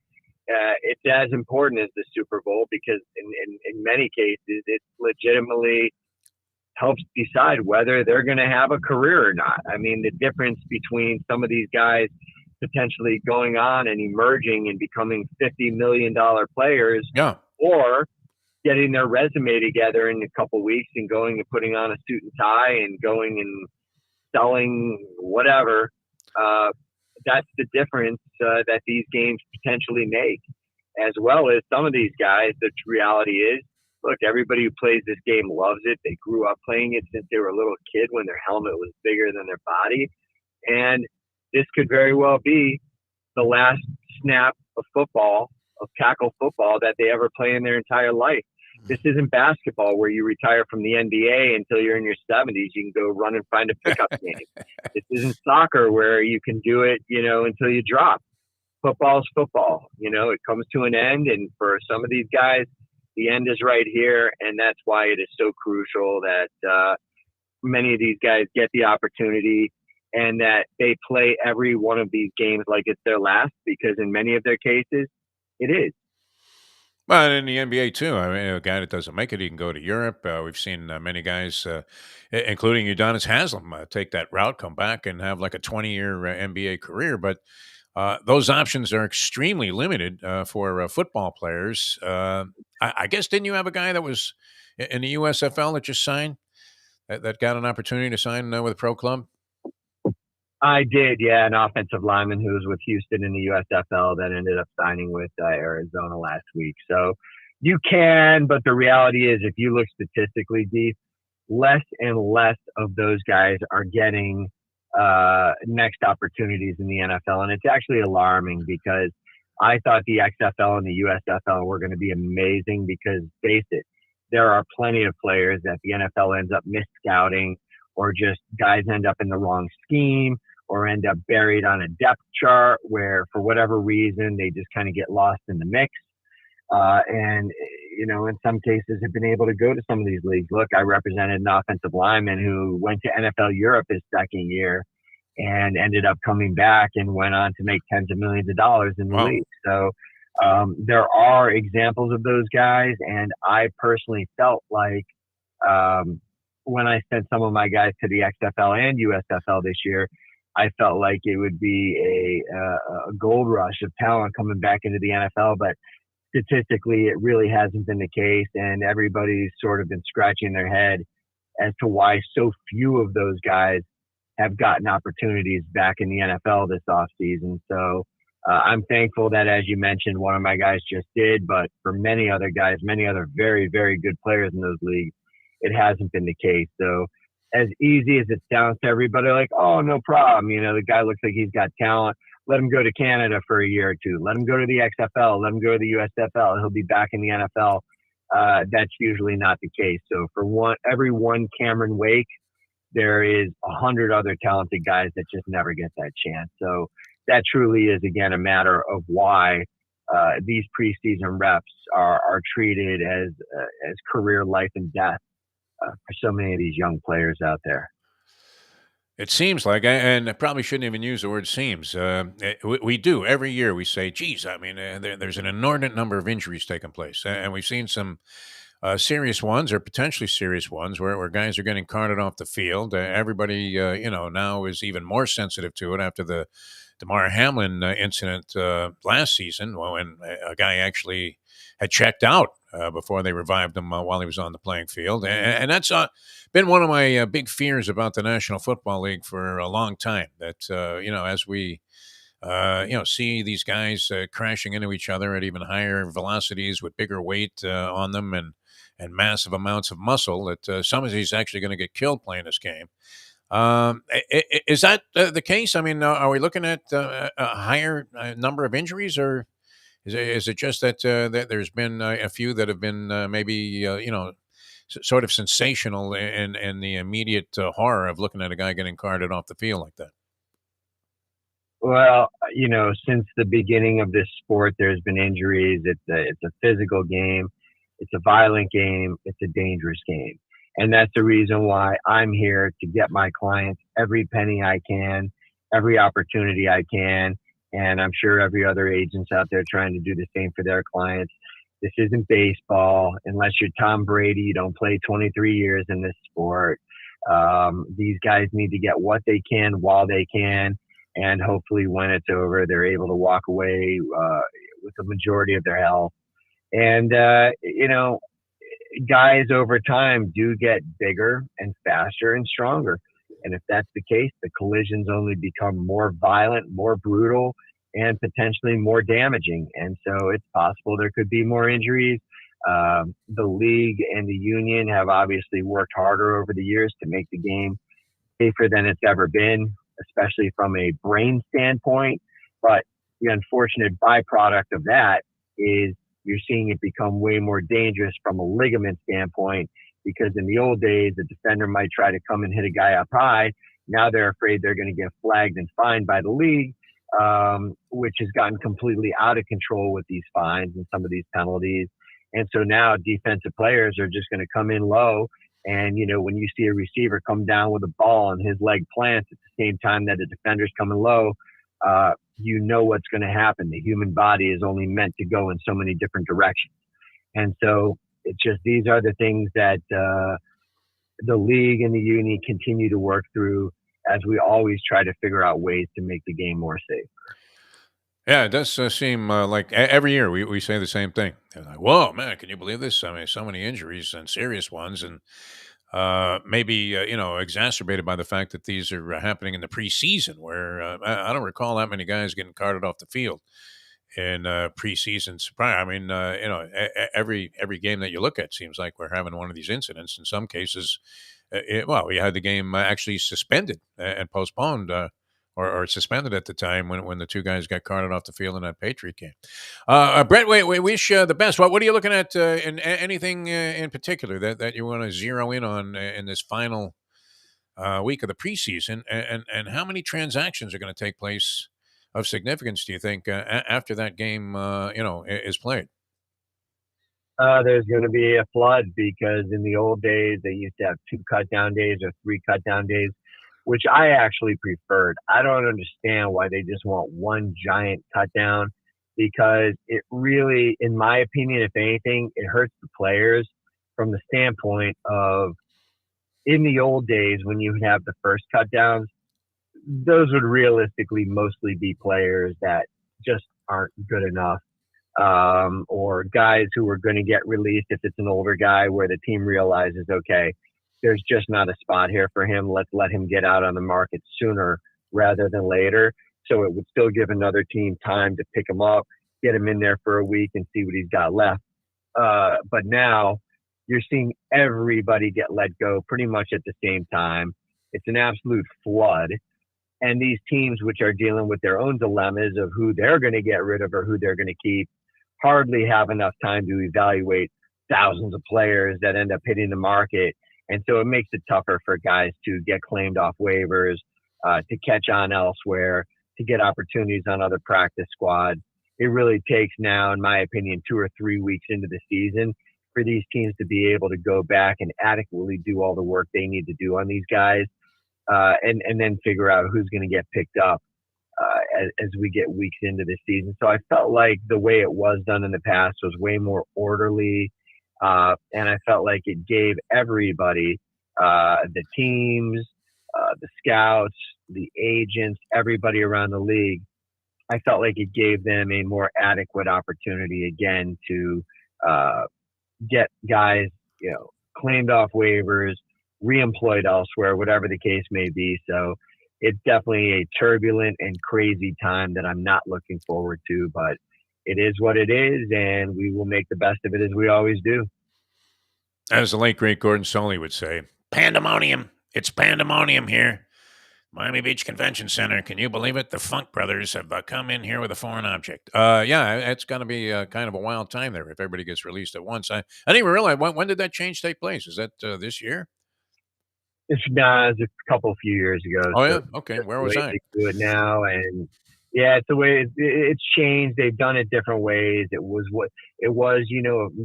it's as important as the Super Bowl because in many cases, it legitimately helps decide whether they're going to have a career or not. I mean, the difference between some of these guys potentially going on and emerging and becoming $50 million players, or getting their resume together in a couple weeks and going and putting on a suit and tie and going and selling whatever. That's the difference that these games potentially make, as well as some of these guys. The reality is, look, everybody who plays this game loves it. They grew up playing it since they were a little kid when their helmet was bigger than their body. And this could very well be the last snap of football, of tackle football, that they ever play in their entire life. This isn't basketball where you retire from the NBA until you're in your 70s. You can go run and find a pickup game. This isn't soccer where you can do it, until you drop. Football's football. It comes to an end. And for some of these guys, the end is right here. And that's why it is so crucial that many of these guys get the opportunity and that they play every one of these games like it's their last, because in many of their cases, it is. Well, in the NBA too. I mean, a guy that doesn't make it, he can go to Europe. We've seen many guys, including Udonis Haslem, take that route, come back, and have like a 20-year NBA career. But those options are extremely limited for football players. I guess, didn't you have a guy that was in the USFL that just signed, that got an opportunity to sign with a pro club? I did, yeah, an offensive lineman who was with Houston in the USFL that ended up signing with Arizona last week. So you can, but the reality is, if you look statistically, deep, less and less of those guys are getting next opportunities in the NFL. And it's actually alarming, because I thought the XFL and the USFL were going to be amazing, because, face it, there are plenty of players that the NFL ends up mis-scouting, or just guys end up in the wrong scheme, or end up buried on a depth chart where, for whatever reason, they just kind of get lost in the mix. And, in some cases have been able to go to some of these leagues. Look, I represented an offensive lineman who went to NFL Europe his second year and ended up coming back and went on to make tens of millions of dollars in the league. So there are examples of those guys. And I personally felt like when I sent some of my guys to the XFL and USFL this year, I felt like it would be a gold rush of talent coming back into the NFL. But statistically, it really hasn't been the case. And everybody's sort of been scratching their head as to why so few of those guys have gotten opportunities back in the NFL this offseason. So I'm thankful that, as you mentioned, one of my guys just did. But for many other guys, many other very, very good players in those leagues, it hasn't been the case. So as easy as it sounds to everybody, like, oh, no problem. The guy looks like he's got talent. Let him go to Canada for a year or two. Let him go to the XFL. Let him go to the USFL. He'll be back in the NFL. That's usually not the case. So for every one Cameron Wake, there is 100 other talented guys that just never get that chance. So that truly is, again, a matter of why these preseason reps are treated as career life and death for so many of these young players out there. It seems like, and I probably shouldn't even use the word seems. We do every year. We say, "Geez, I mean, there's an inordinate number of injuries taking place," and we've seen some serious ones or potentially serious ones where guys are getting carted off the field. Everybody, now is even more sensitive to it after the Damar Hamlin incident last season, when a guy actually had checked out before they revived him while he was on the playing field. And that's been one of my big fears about the National Football League for a long time, that, as we, see these guys crashing into each other at even higher velocities with bigger weight on them and massive amounts of muscle, that some of these actually going to get killed playing this game. Is that the case? I mean, are we looking at a higher number of injuries, or is it just that there's been a few that have been maybe sort of sensational and the immediate horror of looking at a guy getting carted off the field like that? Well, since the beginning of this sport, there's been injuries. It's a physical game. It's a violent game. It's a dangerous game. And that's the reason why I'm here, to get my clients every penny I can, every opportunity I can. And I'm sure every other agent's out there trying to do the same for their clients. This isn't baseball. Unless you're Tom Brady, you don't play 23 years in this sport. These guys need to get what they can while they can. And hopefully when it's over, they're able to walk away with the majority of their health. And, guys over time do get bigger and faster and stronger. And if that's the case, the collisions only become more violent, more brutal, and potentially more damaging. And so it's possible there could be more injuries. The league and the union have obviously worked harder over the years to make the game safer than it's ever been, especially from a brain standpoint. But the unfortunate byproduct of that is you're seeing it become way more dangerous from a ligament standpoint, because in the old days, the defender might try to come and hit a guy up high. Now they're afraid they're going to get flagged and fined by the league, which has gotten completely out of control with these fines and some of these penalties. And so now defensive players are just going to come in low. And, when you see a receiver come down with a ball and his leg plants at the same time that the defender's coming low, what's going to happen. The human body is only meant to go in so many different directions. And so it's just, these are the things that the league and the uni continue to work through as we always try to figure out ways to make the game more safe. Yeah, it does seem like every year we say the same thing. They're like, whoa, man, can you believe this? I mean, so many injuries and serious ones, and maybe, exacerbated by the fact that these are happening in the preseason, where I don't recall that many guys getting carted off the field in preseason. I mean, every game that you look at seems like we're having one of these incidents. In some cases, we had the game actually suspended and postponed, or suspended at the time when the two guys got carted off the field in that Patriot game. Brett, we wish the best. What are you looking at in anything in particular that you want to zero in on in this final week of the preseason, and how many transactions are going to take place of significance, do you think, after that game is played? There's going to be a flood, because in the old days they used to have 2 cut down days or 3 cut down days, which I actually preferred. I don't understand why they just want one giant cut down, because it really, in my opinion, if anything, it hurts the players from the standpoint of, in the old days when you would have the first cut downs, those would realistically mostly be players that just aren't good enough, or guys who are going to get released if it's an older guy where the team realizes, okay, there's just not a spot here for him. Let's let him get out on the market sooner rather than later. So it would still give another team time to pick him up, get him in there for a week and see what he's got left. But now you're seeing everybody get let go pretty much at the same time. It's an absolute flood. And these teams, which are dealing with their own dilemmas of who they're going to get rid of or who they're going to keep, hardly have enough time to evaluate thousands of players that end up hitting the market. And so it makes it tougher for guys to get claimed off waivers, to catch on elsewhere, to get opportunities on other practice squads. It really takes now, in my opinion, 2 or 3 weeks into the season for these teams to be able to go back and adequately do all the work they need to do on these guys, and then figure out who's going to get picked up as we get weeks into the season. So I felt like the way it was done in the past was way more orderly, and I felt like it gave everybody, the teams, the scouts, the agents, everybody around the league, I felt like it gave them a more adequate opportunity again to get guys, claimed off waivers, reemployed elsewhere, whatever the case may be. So it's definitely a turbulent and crazy time that I'm not looking forward to, but it is what it is, and we will make the best of it as we always do. As the late, great Gordon Sully would say, pandemonium. It's pandemonium here. Miami Beach Convention Center. Can you believe it? The Funk Brothers have come in here with a foreign object. It's going to be kind of a wild time there if everybody gets released at once. I didn't even realize, when did that change take place? Is that this year? It's a few years ago. Oh, yeah? Okay. Where was I? They do it now, and yeah, it's the way it's changed. They've done it different ways. It was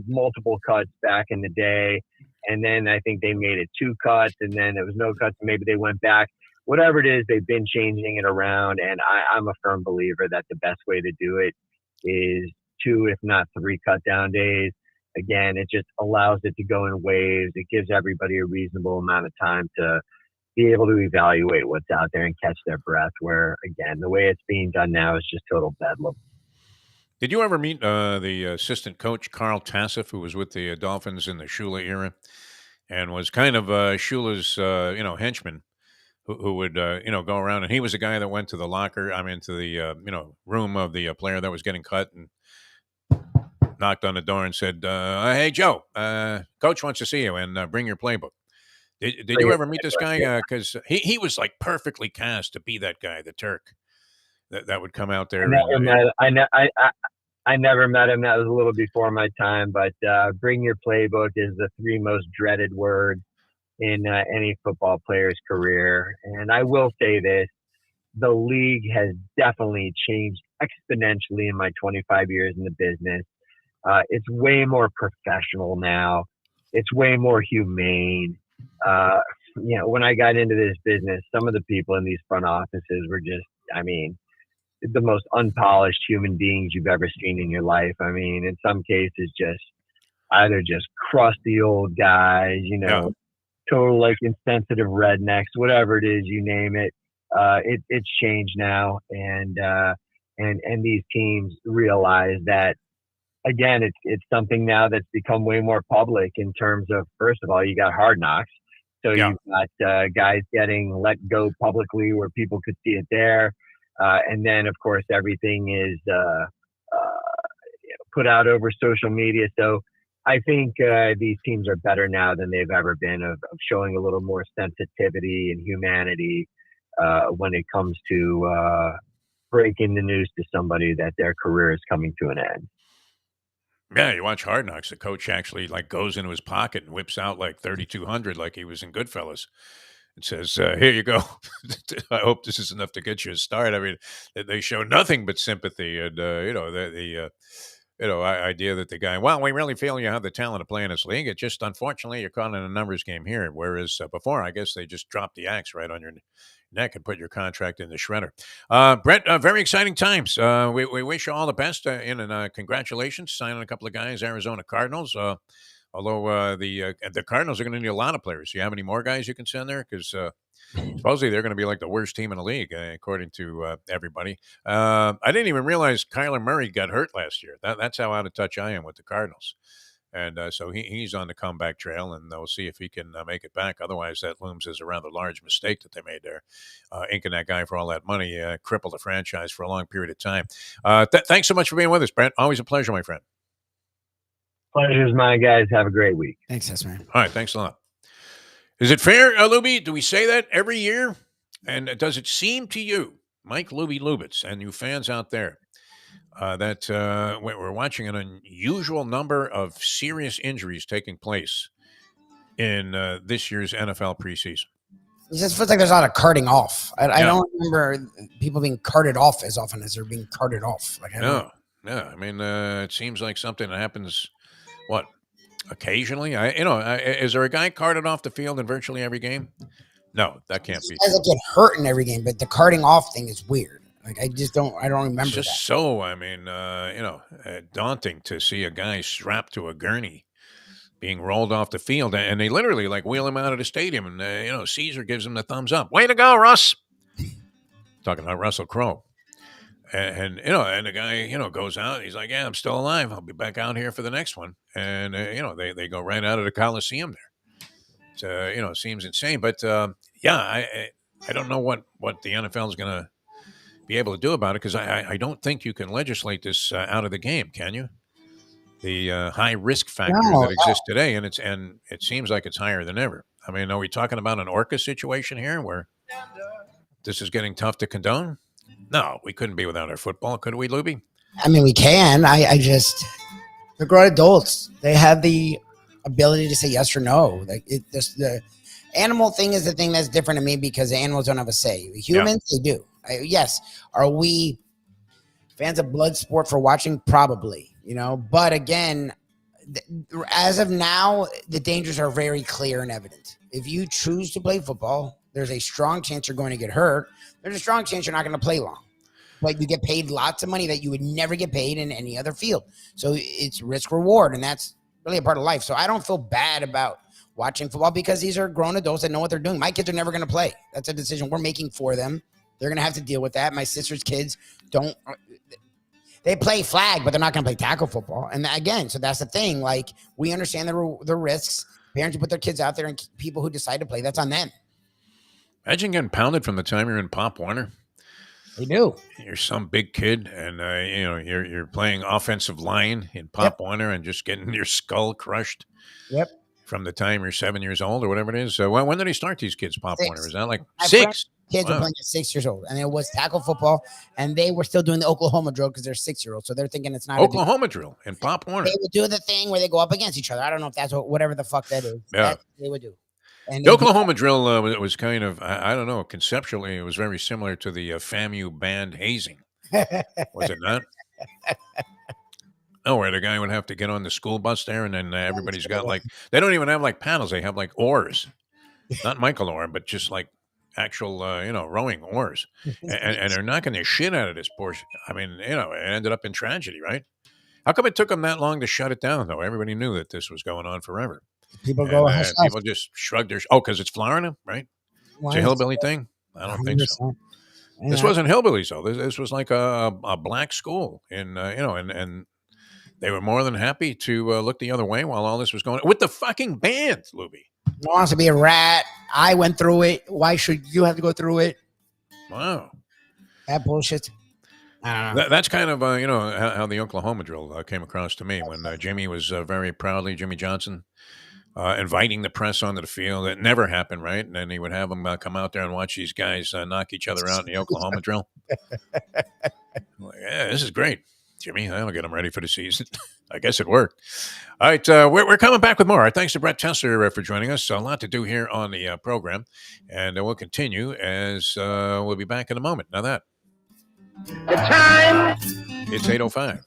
multiple cuts back in the day, and then I think they made it 2 cuts, and then there was no cuts, and maybe they went back. Whatever it is, they've been changing it around, and I'm a firm believer that the best way to do it is 2, if not 3 cut down days. Again, it just allows it to go in waves. It gives everybody a reasonable amount of time to be able to evaluate what's out there and catch their breath, where, again, the way it's being done now is just total bedlam. Did you ever meet the assistant coach, Carl Tassif, who was with the Dolphins in the Shula era and was kind of Shula's, henchman? Who would go around, and he was the guy that went to the to the room of the player that was getting cut and knocked on the door and said, "Hey Joe, coach wants to see you, and bring your playbook." Did you ever meet this guy? Because he was like perfectly cast to be that guy, the Turk, that would come out there. I never met him. That was a little before my time. But bring your playbook is the three most dreaded words in any football player's career. And I will say this: the league has definitely changed exponentially in my 25 years in the business. It's way more professional now. It's way more humane. When I got into this business, some of the people in these front offices were just, I mean, the most unpolished human beings you've ever seen in your life. I mean, in some cases, just either just crusty old guys, Yeah. total like insensitive rednecks, whatever it is, you name it. It's changed now, and these teams realize that again, it's something now that's become way more public in terms of, first of all, you got Hard Knocks. So Yeah. you've got guys getting let go publicly where people could see it there. And then, of course, everything is put out over social media. So I think these teams are better now than they've ever been of showing a little more sensitivity and humanity when it comes to breaking the news to somebody that their career is coming to an end. Yeah, you watch Hard Knocks. The coach actually like goes into his pocket and whips out like 3,200, like he was in Goodfellas. It says, "Here you go. I hope this is enough to get you a start." I mean, they show nothing but sympathy, and idea that the guy, well, we really feel you have the talent to play in this league. It just unfortunately you're caught in a numbers game here. Whereas before, I guess they just dropped the axe right on your neck and put your contract in the shredder. Brett, very exciting times. We wish you all the best, and congratulations signing a couple of guys, Arizona Cardinals. Although the Cardinals are going to need a lot of players. Do you have any more guys you can send there? Because supposedly they're going to be like the worst team in the league, according to everybody. I didn't even realize Kyler Murray got hurt last year. That's how out of touch I am with the Cardinals. And so he's on the comeback trail, and they'll see if he can make it back. Otherwise, that looms as a rather large mistake that they made there. Inking that guy for all that money crippled the franchise for a long period of time. Thanks so much for being with us, Brent. Always a pleasure, my friend. Pleasure's mine, guys. Have a great week. Thanks, that's man. All right, thanks a lot. Is it fair, Lubie? Do we say that every year? And does it seem to you, Mike Lubie Lubitz, and you fans out there, that we're watching an unusual number of serious injuries taking place in this year's NFL preseason? It just feels like there's a lot of carting off. I don't remember people being carted off as often as they're being carted off. No. I mean, it seems like something that happens, occasionally? Is there a guy carted off the field in virtually every game? No, that can't be. Guys that get hurt in every game, but the carting off thing is weird. Like I don't remember. It's just that. so, daunting to see a guy strapped to a gurney being rolled off the field, and they literally like wheel him out of the stadium, and Caesar gives him the thumbs up. Way to go, Russ! Talking about Russell Crowe, and the guy goes out. He's like, yeah, I'm still alive. I'll be back out here for the next one, and they go right out of the Coliseum there. It seems insane, but I don't know what the NFL is going to be able to do about it, because I don't think you can legislate this out of the game, can you? The high risk factor that exists today, and it seems like it's higher than ever. I mean, are we talking about an Orca situation here where this is getting tough to condone? No, we couldn't be without our football, could we, Lubie? I mean, we can. They're grown adults. They have the ability to say yes or no. Like the animal thing is the thing that's different to me, because the animals don't have a say. Humans, they do. Yes. Are we fans of blood sport for watching? Probably. But again, as of now, the dangers are very clear and evident. If you choose to play football, there's a strong chance you're going to get hurt. There's a strong chance you're not going to play long. But you get paid lots of money that you would never get paid in any other field. So it's risk reward, and that's really a part of life. So I don't feel bad about watching football, because these are grown adults that know what they're doing. My kids are never going to play. That's a decision we're making for them. They're going to have to deal with that. My sister's kids they play flag, but they're not going to play tackle football. And again, so that's the thing. Like, we understand the risks. Parents who put their kids out there, and people who decide to play, that's on them. Imagine getting pounded from the time you're in Pop Warner. They do. You're some big kid, and you're playing offensive line in Pop Warner, and just getting your skull crushed. Yep. From the time you're 7 years old or whatever it is. When did he start these kids, Pop 6. Warner? Is that like My 6? kids were Wow. playing at 6 years old, and it was tackle football, and they were still doing the Oklahoma drill because they're 6-year-olds, so they're thinking it's not Oklahoma drill in Pop They Warner. would do the thing where they go up against each other. I don't know if that's whatever the fuck that is. Yeah. That they would do. And The Oklahoma drill was kind of, I don't know, conceptually, it was very similar to the FAMU band hazing. Was it not? Oh, where the guy would have to get on the school bus there, and then everybody's got like, they don't even have like paddles. They have like oars. Not Michael oar, but just like actual, rowing oars. And they're knocking the shit out of this portion. I mean, it ended up in tragedy, right? How come it took them that long to shut it down, though? Everybody knew that this was going on forever. People go, people just shrugged their, because it's Florida, right? It's a hillbilly thing? I don't think so. Yeah. This wasn't hillbillies, though. This was like a black school and they were more than happy to look the other way while all this was going on with the fucking band, Lubie. No one wants to be a rat. I went through it. Why should you have to go through it? Wow. That bullshit. I don't know. That's kind of, how the Oklahoma drill came across to me when Jimmy was very proudly, Jimmy Johnson, inviting the press onto the field. It never happened, right? And then he would have them come out there and watch these guys knock each other out in the Oklahoma drill. Like, yeah, this is great. Jimmy, I'll get them ready for the season. I guess it worked. All right, we're coming back with more. All right, thanks to Brett Tessler for joining us. A lot to do here on the program, and we'll continue as we'll be back in a moment. Now that. The time. It's 8:05.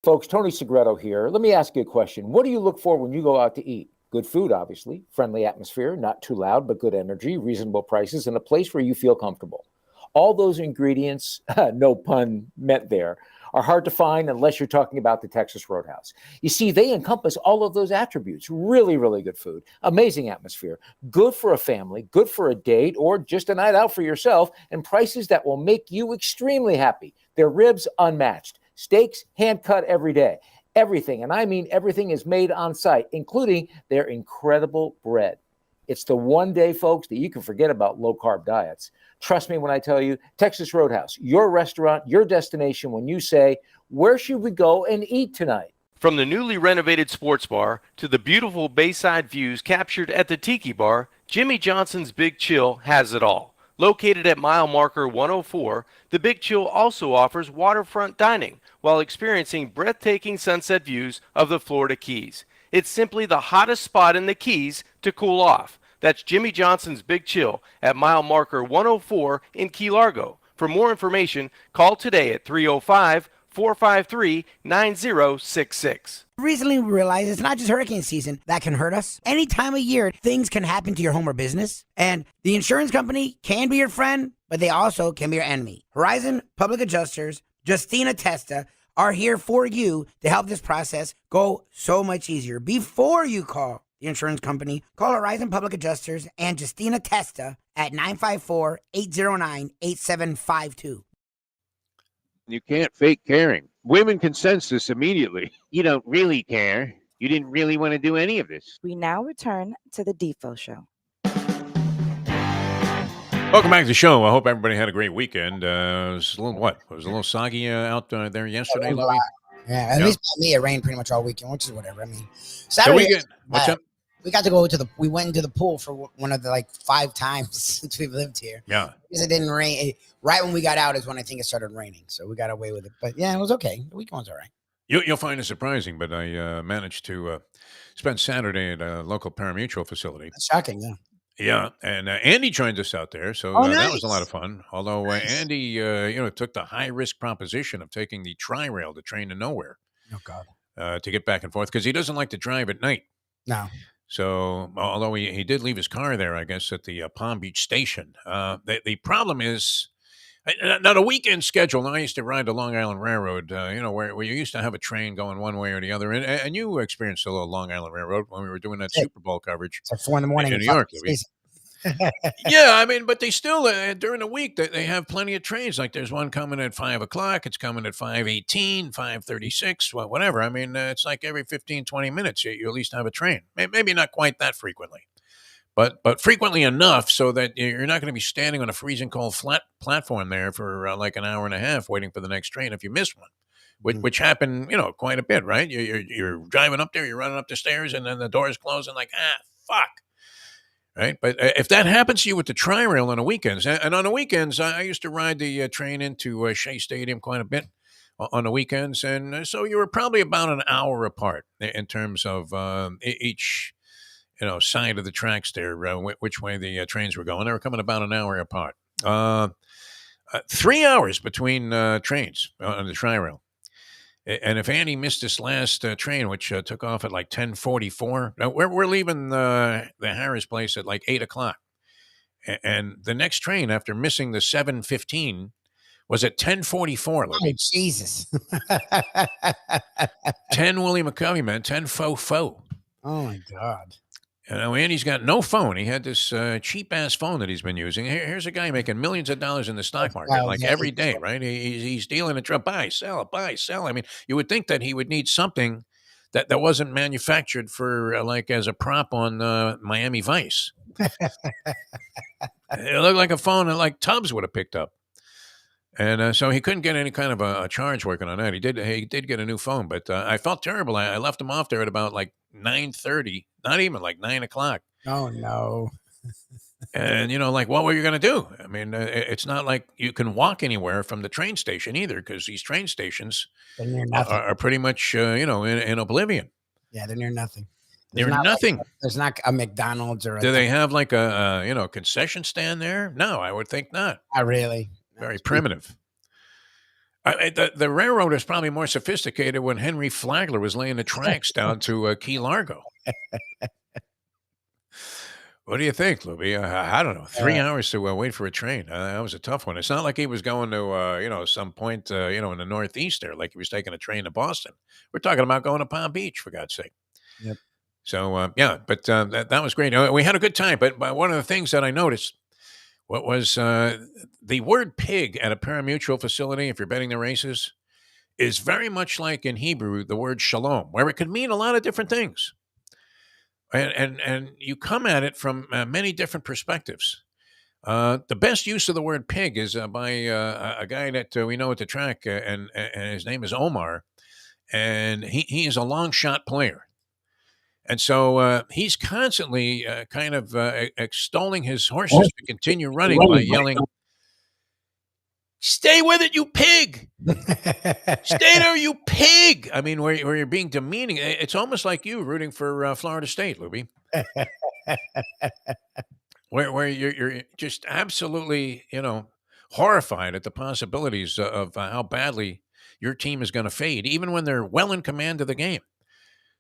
Folks, Tony Segreto here. Let me ask you a question. What do you look for when you go out to eat? Good food, obviously. Friendly atmosphere, not too loud, but good energy, reasonable prices, and a place where you feel comfortable. All those ingredients, no pun meant there, are hard to find unless you're talking about the Texas Roadhouse. You see, they encompass all of those attributes. Really, really good food, amazing atmosphere, good for a family, good for a date, or just a night out for yourself, and prices that will make you extremely happy. Their ribs unmatched, steaks hand-cut every day. Everything, and I mean everything, is made on site, including their incredible bread. It's the one day, folks, that you can forget about low-carb diets. Trust me when I tell you, Texas Roadhouse, your restaurant, your destination when you say, where should we go and eat tonight? From the newly renovated sports bar to the beautiful bayside views captured at the Tiki Bar, Jimmy Johnson's Big Chill has it all. Located at mile marker 104, the Big Chill also offers waterfront dining while experiencing breathtaking sunset views of the Florida Keys. It's simply the hottest spot in the Keys to cool off. That's Jimmy Johnson's Big Chill at mile marker 104 in Key Largo. For more information, call today at 305-453-9066. Recently, we realized it's not just hurricane season that can hurt us. Any time of year, things can happen to your home or business. And the insurance company can be your friend, but they also can be your enemy. Horizon Public Adjusters, Justina Testa, are here for you to help this process go so much easier. Before you call the insurance company, call Horizon Public Adjusters and Justina Testa at 954-809-8752. You can't fake caring. Women can sense this immediately. You don't really care. You didn't really want to do any of this. We now return to the Defo Show. Welcome back to the show. I hope everybody had a great weekend. It was a little soggy out there yesterday, Louis? Yeah, at least by me, it rained pretty much all weekend, which is whatever. I mean, Saturday. What's up? We got to go we went into the pool for one of the 5 times since we've lived here. Yeah. Because it didn't rain. Right when we got out is when I think it started raining. So we got away with it. But yeah, it was okay. The weekend was all right. You'll find it surprising, but I managed to spend Saturday at a local parimutuel facility. That's shocking, yeah. Yeah, and Andy joined us out there, so that was a lot of fun. Although Andy, took the high-risk proposition of taking the Tri-Rail, the train to nowhere. Oh, God. To get back and forth, because he doesn't like to drive at night. No. So, although he did leave his car there, I guess, at the Palm Beach station. The problem is, now the weekend schedule, I used to ride the Long Island Railroad, where you used to have a train going one way or the other. And you experienced a little Long Island Railroad when we were doing that Super Bowl coverage. It's like 4 in in New York. Yeah, I mean, but they still, during the week, they have plenty of trains. Like there's one coming at 5 o'clock. It's coming at 5:18, 5:36, whatever. I mean, it's like every 15, 20 minutes, you at least have a train. Maybe not quite that frequently. But frequently enough so that you're not going to be standing on a freezing cold flat platform there for like an hour and a half waiting for the next train if you miss one, which happened, quite a bit, right? You're driving up there, you're running up the stairs, and then the doors close, and like, fuck. right? But if that happens to you with the Tri-Rail on the weekends, and on the weekends, I used to ride the train into Shea Stadium quite a bit on the weekends, and so you were probably about an hour apart in terms of each side of the tracks there, which way the trains were going. They were coming about an hour apart. 3 hours between trains on the Tri-Rail. And if Andy missed this last train, which took off at like 10:44, we're leaving the Harris place at like 8 o'clock. And the next train after missing the 7:15 was at 10:44. Oh, Jesus. 10 Willie McCovey, man, 10 faux faux. Oh, my God. Andy's got no phone. He had this cheap-ass phone that he's been using. Here's a guy making millions of dollars in the stock market, like every day, right? He's dealing a buy, sell. I mean, you would think that he would need something that wasn't manufactured for, like, as a prop on Miami Vice. It looked like a phone that, like, Tubbs would have picked up. And so he couldn't get any kind of a charge working on that. He did get a new phone, but I felt terrible. I left him off there at about like 9:30, not even like 9 o'clock. Oh, no. And, like, what were you going to do? I mean, it's not like you can walk anywhere from the train station either, because these train stations are pretty much, in oblivion. Yeah, they're near nothing. They're nothing. There's not a McDonald's or Do they have like a concession stand there? No, I would think not. Not really. Very primitive. The railroad is probably more sophisticated when Henry Flagler was laying the tracks down to Key Largo. What do you think, Lubie? I don't know. 3 hours to wait for a train. That was a tough one. It's not like he was going to, some point, in the Northeast there, like he was taking a train to Boston. We're talking about going to Palm Beach, for God's sake. Yep. So, but that was great. We had a good time. But one of the things that I noticed, what was the word pig at a pari-mutuel facility, if you're betting the races, is very much like in Hebrew, the word shalom, where it could mean a lot of different things. And you come at it from many different perspectives. The best use of the word pig is by a guy that we know at the track, and his name is Omar, and he is a long shot player. And so he's constantly kind of extolling his horses to continue running by yelling, "Stay with it, you pig! Stay there, you pig!" I mean, where you're being demeaning. It's almost like you rooting for Florida State, Lubie. where you're just absolutely, horrified at the possibilities of how badly your team is going to fade, even when they're well in command of the game.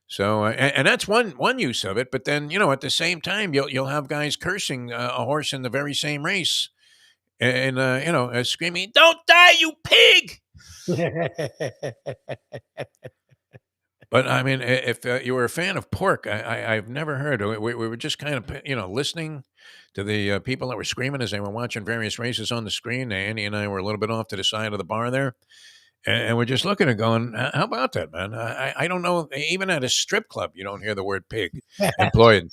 So, and that's one use of it. But then, at the same time, you'll have guys cursing a horse in the very same race, and screaming, "Don't die, you pig!" But I mean, if you were a fan of pork, I've never heard. We were just kind of, listening to the people that were screaming as they were watching various races on the screen. Andy and I were a little bit off to the side of the bar there. And we're just looking and going, how about that, man? I don't know. Even at a strip club, you don't hear the word pig employed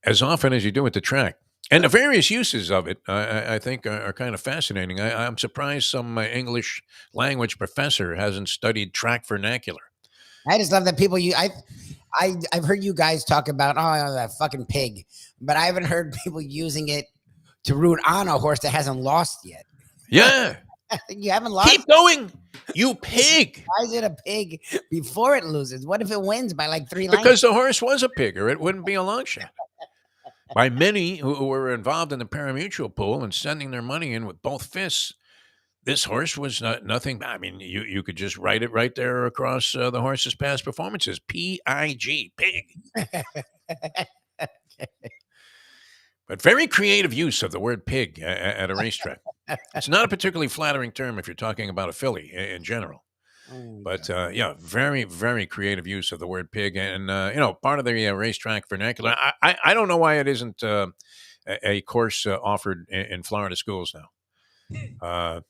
as often as you do at the track. And the various uses of it, I think, are kind of fascinating. I'm surprised some English language professor hasn't studied track vernacular. I just love that people I've heard you guys talk about, that fucking pig, but I haven't heard people using it to root on a horse that hasn't lost yet. Yeah. You haven't lost. Keep going, you pig. Why is it a pig before it loses? What if it wins by like 3 lengths? Because the horse was a pig, or it wouldn't be a long shot. By many who were involved in the pari-mutuel pool and sending their money in with both fists, this horse was nothing. I mean, you could just write it right there across the horse's past performances. P-I-G, pig. But very creative use of the word pig at a racetrack. It's not a particularly flattering term if you're talking about a filly in general. But very, very creative use of the word pig. And, part of the racetrack vernacular. I don't know why it isn't a course offered in Florida schools now.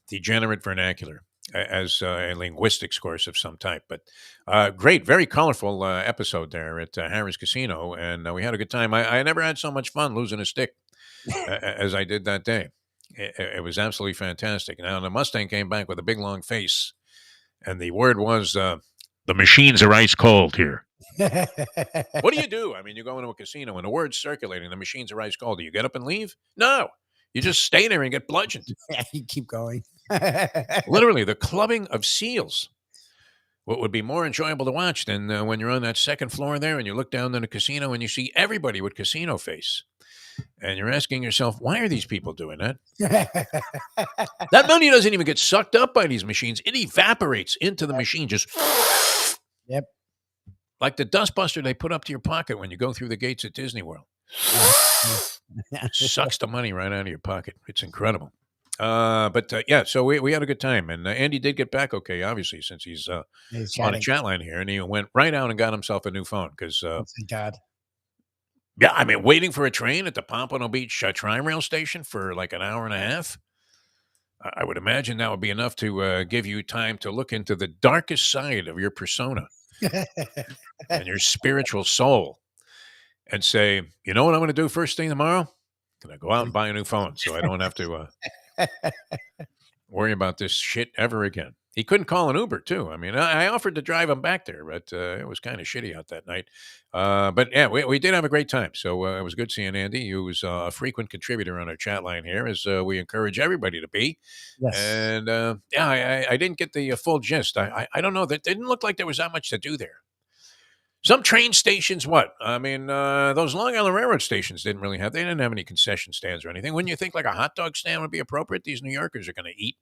Degenerate vernacular as a linguistics course of some type. But great, very colorful episode there at Harris Casino. And we had a good time. I never had so much fun losing a stick as I did that day. It was absolutely fantastic. Now, the Mustang came back with a big, long face. And the word was The machines are ice cold here. What do? I mean, you go into a casino and the word's circulating, the machines are ice cold. Do you get up and leave? No. You just stay there and get bludgeoned. Yeah, you keep going. Literally, the clubbing of seals. What would be more enjoyable to watch than when you're on that second floor there and you look down in the casino and you see everybody with casino face. And you're asking yourself, why are these people doing that? That money doesn't even get sucked up by these machines. It evaporates into the machine just... Yep. Like the dustbuster they put up to your pocket when you go through the gates at Disney World. Sucks the money right out of your pocket. It's incredible. Yeah, so we had a good time. And Andy did get back okay, obviously, since he's on a chat line here. And he went right out and got himself a new phone because... thank God. Yeah, I mean, waiting for a train at the Pompano Beach Tri-Rail station for like an hour and a half. I would imagine that would be enough to give you time to look into the darkest side of your persona and your spiritual soul and say, you know what I'm going to do first thing tomorrow? I'm going to go out and buy a new phone so I don't have to worry about this shit ever again. He couldn't call an Uber, too. I mean, I offered to drive him back there, but it was kind of shitty out that night. But yeah, we did have a great time. So it was good seeing Andy, who was a frequent contributor on our chat line here, as we encourage everybody to be. Yes. And yeah, I didn't get the full gist. I don't know. That didn't look like there was that much to do there. Some train stations, what? I mean, those Long Island Railroad stations they didn't have any concession stands or anything. Wouldn't you think like a hot dog stand would be appropriate? These New Yorkers are going to eat.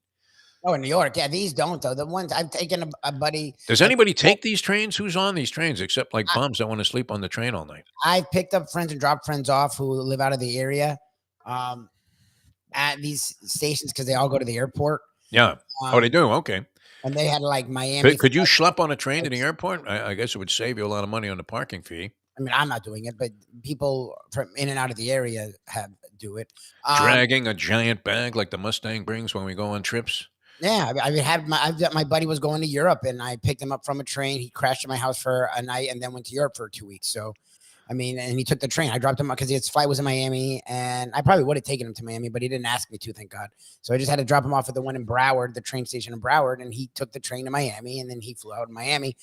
Oh, in New York. Yeah, these don't, though. The ones I've taken a buddy. Does anybody take these trains? Who's on these trains except like bums that want to sleep on the train all night? I've picked up friends and dropped friends off who live out of the area at these stations because they all go to the airport. Yeah. Oh, they do? Okay. And they had like Miami. Could you schlep on a train to the airport? I guess it would save you a lot of money on the parking fee. I mean, I'm not doing it, but people from in and out of the area do it. Dragging a giant bag like the Mustang brings when we go on trips. Yeah, my buddy was going to Europe, and I picked him up from a train. He crashed at my house for a night, and then went to Europe for 2 weeks. So, I mean, and he took the train. I dropped him because his flight was in Miami, and I probably would have taken him to Miami, but he didn't ask me to, thank God. So I just had to drop him off at the one in Broward, the train station in Broward, and he took the train to Miami, and then he flew out of Miami.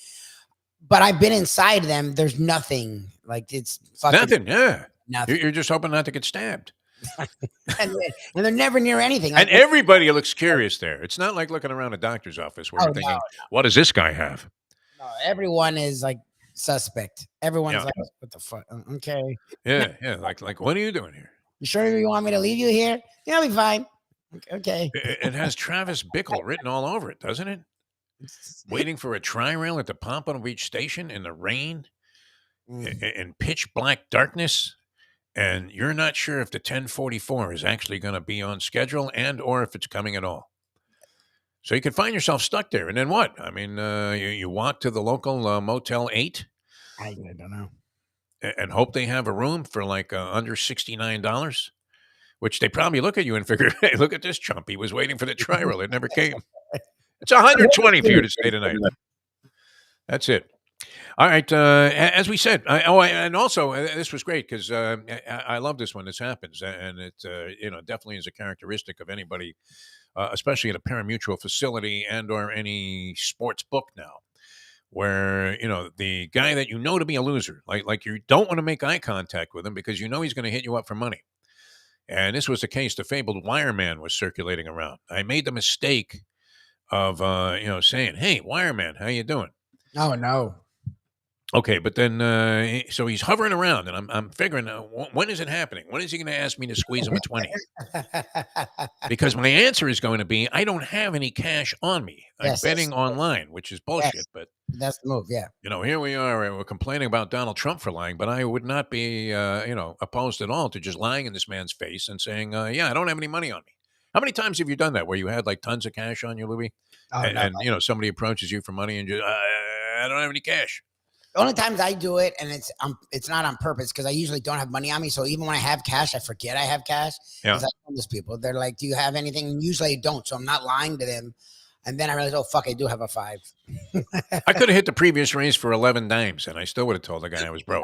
But I've been inside them. There's nothing. Like, it's fucking nothing. Yeah, nothing. You're just hoping not to get stabbed. and they're never near anything. And everybody looks curious there. It's not like looking around a doctor's office where you're thinking, what does this guy have? No, everyone is like suspect. Everyone's like, what the fuck? Okay. Yeah. Like, what are you doing here? You sure you want me to leave you here? Yeah, I'll be fine. Okay. It has Travis Bickle written all over it, doesn't it? Waiting for a Tri-Rail at the Pompano Beach station in the rain in pitch black darkness. And you're not sure if the 1044 is actually going to be on schedule and or if it's coming at all. So you could find yourself stuck there. And then what? I mean, you walk to the local Motel 8. I don't know. And hope they have a room for like under $69, which they probably look at you and figure, hey, look at this chump. He was waiting for the Tri-Rail. It never came. It's $120 for you to stay tonight. That's it. All right. As we said, and also this was great because I love this when this happens, and it definitely is a characteristic of anybody, especially at a pari-mutuel facility and or any sports book now, where the guy that you know to be a loser, like you don't want to make eye contact with him because you know he's going to hit you up for money. And this was the case. The fabled Wireman was circulating around. I made the mistake of saying, "Hey, Wireman, how you doing?" Oh no. Okay, but then so he's hovering around, and I'm figuring, when is it happening? When is he going to ask me to squeeze him a 20? Because my answer is going to be, I don't have any cash on me. I'm betting online, which is bullshit. But that's the move, yeah. Here we are. We're complaining about Donald Trump for lying, but I would not be, opposed at all to just lying in this man's face and saying, yeah, I don't have any money on me. How many times have you done that where you had like tons of cash on you, Lubie? And somebody approaches you for money and just, I don't have any cash. The only times I do it, and it's not on purpose because I usually don't have money on me. So even when I have cash, I forget I have cash. Yeah. Because I know those people. They're like, "Do you have anything?" And usually I don't. So I'm not lying to them. And then I realize, oh fuck, I do have a 5. I could have hit the previous raise for 11 dimes, and I still would have told the guy I was broke.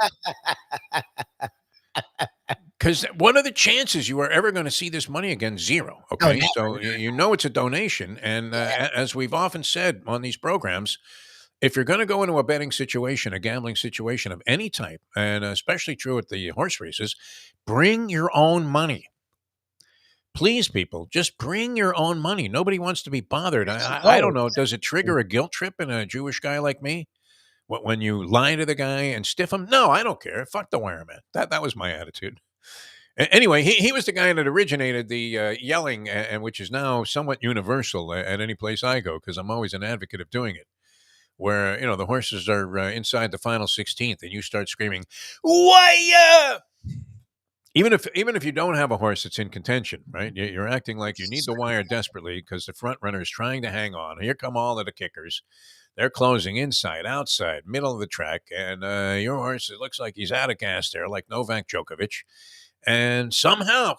Because what are the chances you are ever going to see this money again? 0. Okay, so you know it's a donation, and as we've often said on these programs. if you're going to go into a betting situation, a gambling situation of any type, and especially true at the horse races, bring your own money. Please, people, just bring your own money. Nobody wants to be bothered. I don't know. Does it trigger a guilt trip in a Jewish guy like me when you lie to the guy and stiff him? No, I don't care. Fuck the wireman. That was my attitude. Anyway, he was the guy that originated the yelling, and which is now somewhat universal at any place I go, because I'm always an advocate of doing it. Where the horses are inside the final 16th, and you start screaming, "Wire!" Even if you don't have a horse that's in contention, right? You're acting like you need the wire desperately because the front runner is trying to hang on. Here come all of the kickers. They're closing inside, outside, middle of the track, and your horse, it looks like he's out of gas there, like Novak Djokovic, and somehow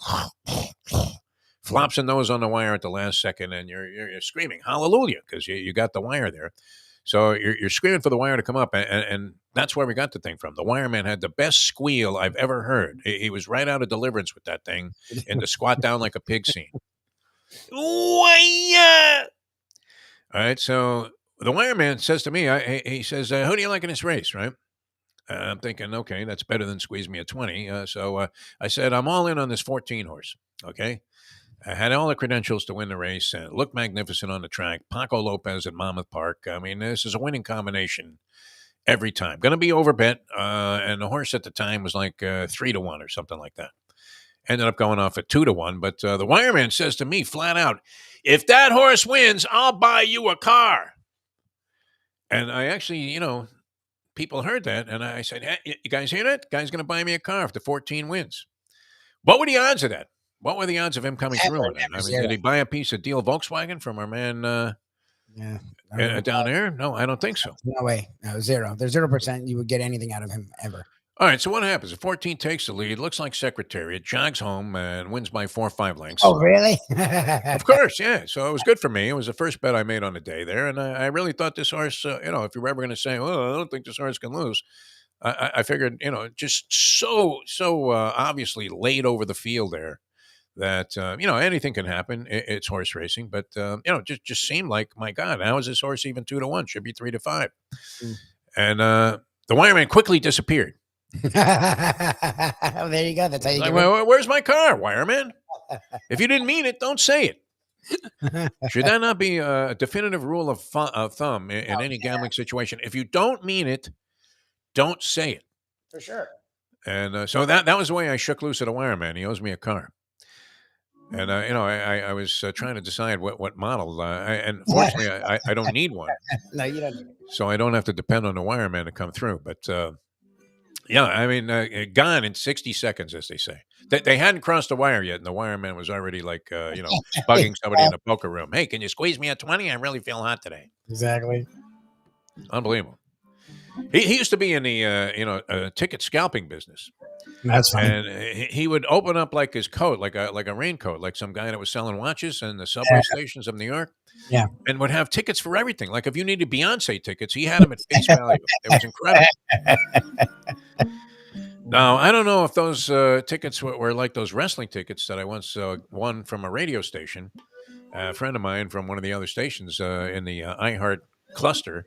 flops a nose on the wire at the last second, and you're screaming hallelujah because you got the wire there. So you're screaming for the wire to come up, and that's where we got the thing from. The wireman had the best squeal I've ever heard. He was right out of Deliverance with that thing in the squat down like a pig scene. Wire! All right, so the wireman says to me, he says, who do you like in this race, right? I'm thinking, okay, that's better than squeeze me a 20. So I said, I'm all in on this 14 horse, okay? I had all the credentials to win the race and looked magnificent on the track. Paco Lopez at Monmouth Park. I mean, this is a winning combination every time. Going to be overbet. And the horse at the time was like 3-1 or something like that. Ended up going off at 2-1. But the wireman says to me flat out, if that horse wins, I'll buy you a car. And I actually, people heard that. And I said, hey, you guys hear that? The guy's going to buy me a car if the 14 wins. What were the odds of that? What were the odds of him coming through on that? I mean, did he buy a piece of deal Volkswagen from our man down there? No, I don't think so. No way. No, zero. There's 0% you would get anything out of him ever. All right, so what happens? The 14 takes the lead, looks like Secretariat, jogs home, and wins by 4 or 5 lengths. Oh, really? Of course, yeah. So it was good for me. It was the first bet I made on the day there, and I really thought this horse, if you were ever going to say, well, I don't think this horse can lose, I figured, just so obviously laid over the field there. That anything can happen. It's horse racing, but just seemed like, my God, how is this horse even 2-1? Should be 3-5. And the wireman quickly disappeared. There you go. That's how you like, well, where's my car, wireman? If you didn't mean it, don't say it. Should that not be a definitive rule of thumb in any gambling situation? If you don't mean it, don't say it. For sure. And so that was the way I shook loose at a wireman. He owes me a car. And, I was trying to decide what model. And fortunately, I don't need one. No, you don't need it. So I don't have to depend on the wireman to come through. But, yeah, I mean, gone in 60 seconds, as they say. They hadn't crossed the wire yet, and the wireman was already, like, bugging somebody in a poker room. Hey, can you squeeze me a 20? I really feel hot today. Exactly. Unbelievable. He used to be in the ticket scalping business. That's funny. And he would open up like his coat, like a raincoat, like some guy that was selling watches in the subway stations of New York. Yeah. And would have tickets for everything. Like if you needed Beyonce tickets, he had them at face value. It was incredible. Now, I don't know if those tickets were like those wrestling tickets that I once won from a radio station. A friend of mine from one of the other stations in the iHeart cluster,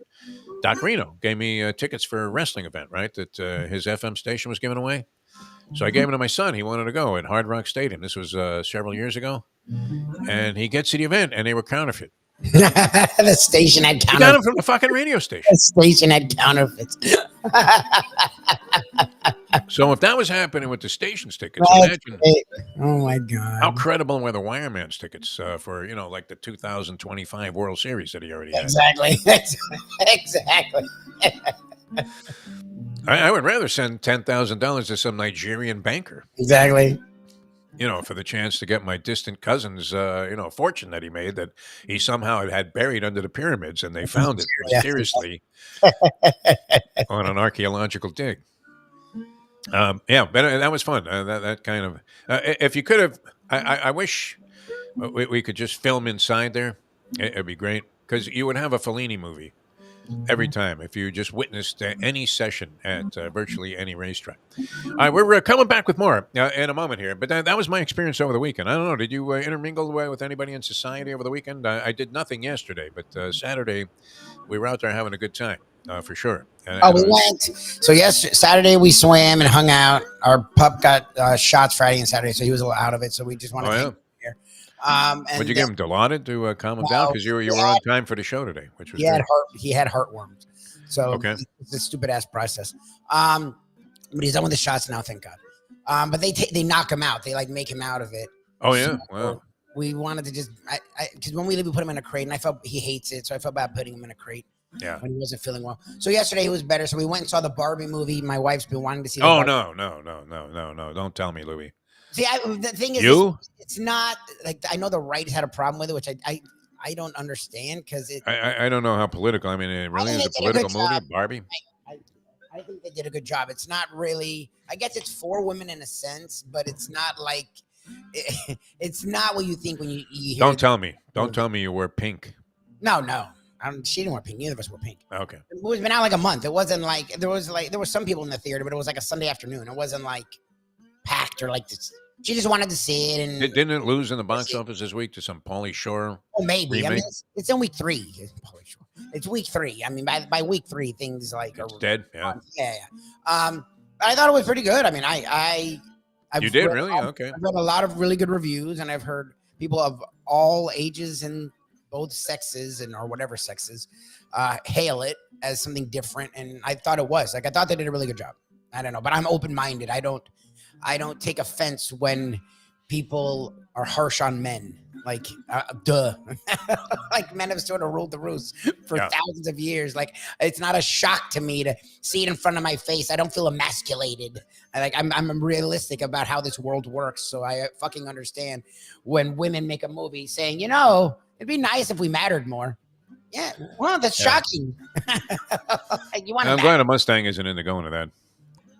Doc Reno, gave me tickets for a wrestling event, right, that his FM station was giving away. So I gave them to my son. He wanted to go at Hard Rock Stadium. This was several years ago. And he gets to the event, and they were counterfeit. The station had counterfeit. He got them from the fucking radio station. The station had counterfeits. So if that was happening with the station's tickets, imagine oh my God, how credible were the wireman's tickets for like the 2025 World Series that he already had. Exactly. Exactly. I would rather send $10,000 to some Nigerian banker. Exactly. For the chance to get my distant cousin's, fortune that he made that he somehow had buried under the pyramids, and they found it mysteriously on an archaeological dig. But that was fun. That kind of, if you could have, I wish we could just film inside there. It'd be great because you would have a Fellini movie Every time, if you just witnessed any session at virtually any racetrack. All right, we're coming back with more in a moment here, but that was my experience over the weekend. I don't know, did you intermingle with anybody in society over the weekend? I did nothing yesterday, but Saturday we were out there having a good time for sure. Oh, And we it was, went. So Saturday we swam and hung out. Our pup got shots Friday and Saturday, so he was a little out of it. So we just wanted oh to hang yeah. out here. Would And you give him Dilaudid to calm him down? no, Because you were on time for the show today, which was good. he had heartworms. So Okay. it's a stupid ass process. But he's done with the shots now, thank God. But they knock him out. They like make him out of it. Oh yeah. So Wow. we wanted to just because when we leave, we put him in a crate, and I felt he hates it, so I felt bad putting him in a crate. Yeah. When he wasn't feeling well. So yesterday he was better. So we went and saw the Barbie movie. My wife's been wanting to see. Oh no! Don't tell me, Louie. See, the thing is, it's not like I know the right had a problem with it, which I don't understand because it. I don't know how political. I mean, it really is a political movie, Barbie. I think they did a good job. It's not really. I guess it's for women in a sense, but it's not like. It's not what you think when you hear. Don't tell me. Don't tell me you wear pink. No. She didn't wear pink. Neither of us wore pink. Okay. The movie's been out like a month. It wasn't like there were some people in the theater, but it was like a Sunday afternoon. It wasn't like packed or like this. She just wanted to see it. And Didn't it lose in the box office this week to some Pauly Shore? Oh, maybe. Remake? I mean, it's in week 3. It's week 3. I mean, by week 3, things like it's dead. Yeah. Yeah. But I thought it was pretty good. I mean, You did really? Okay. I've read a lot of really good reviews, and I've heard people of all ages and both sexes or whatever sexes hail it as something different, and I thought it was. Like I thought they did a really good job. I don't know, but I'm open-minded. I don't take offense when people are harsh on men. Like, duh. Like men have sort of ruled the roost for thousands of years. Like, it's not a shock to me to see it in front of my face. I don't feel emasculated. I'm realistic about how this world works. So I fucking understand when women make a movie saying, it'd be nice if we mattered more. Yeah, well, that's shocking. I'm glad a Mustang isn't into going to that.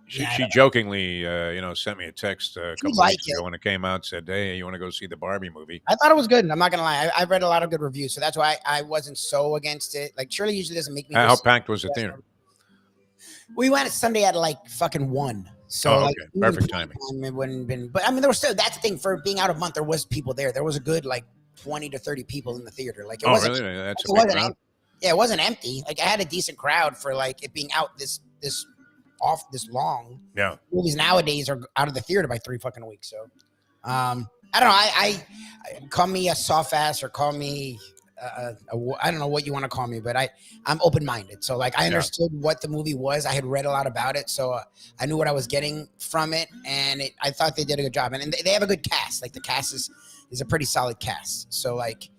She jokingly, sent me a text a couple weeks ago when it came out. Said, "Hey, you want to go see the Barbie movie?" I thought it was good. I'm not gonna lie. I've read a lot of good reviews, so that's why I wasn't so against it. Like Shirley usually doesn't make me. How packed was the theater? We went Sunday at like fucking 1. So okay. Perfect timing. It wouldn't have been, but I mean, there was still that's the thing for being out of month. There was people there. There was a good like 20 to 30 people in the theater. Like, it wasn't, really? That's a big crowd. Yeah, it wasn't empty. Like, I had a decent crowd for like it being out this long. Yeah. Movies nowadays are out of the theater by 3 fucking weeks. So, I don't know. I call me a soft ass or call me, I don't know what you want to call me, but I'm open-minded. So like, I understood what the movie was. I had read a lot about it. So I knew what I was getting from it. And I thought they did a good job. And they have a good cast. Like the cast is a pretty solid cast. So like,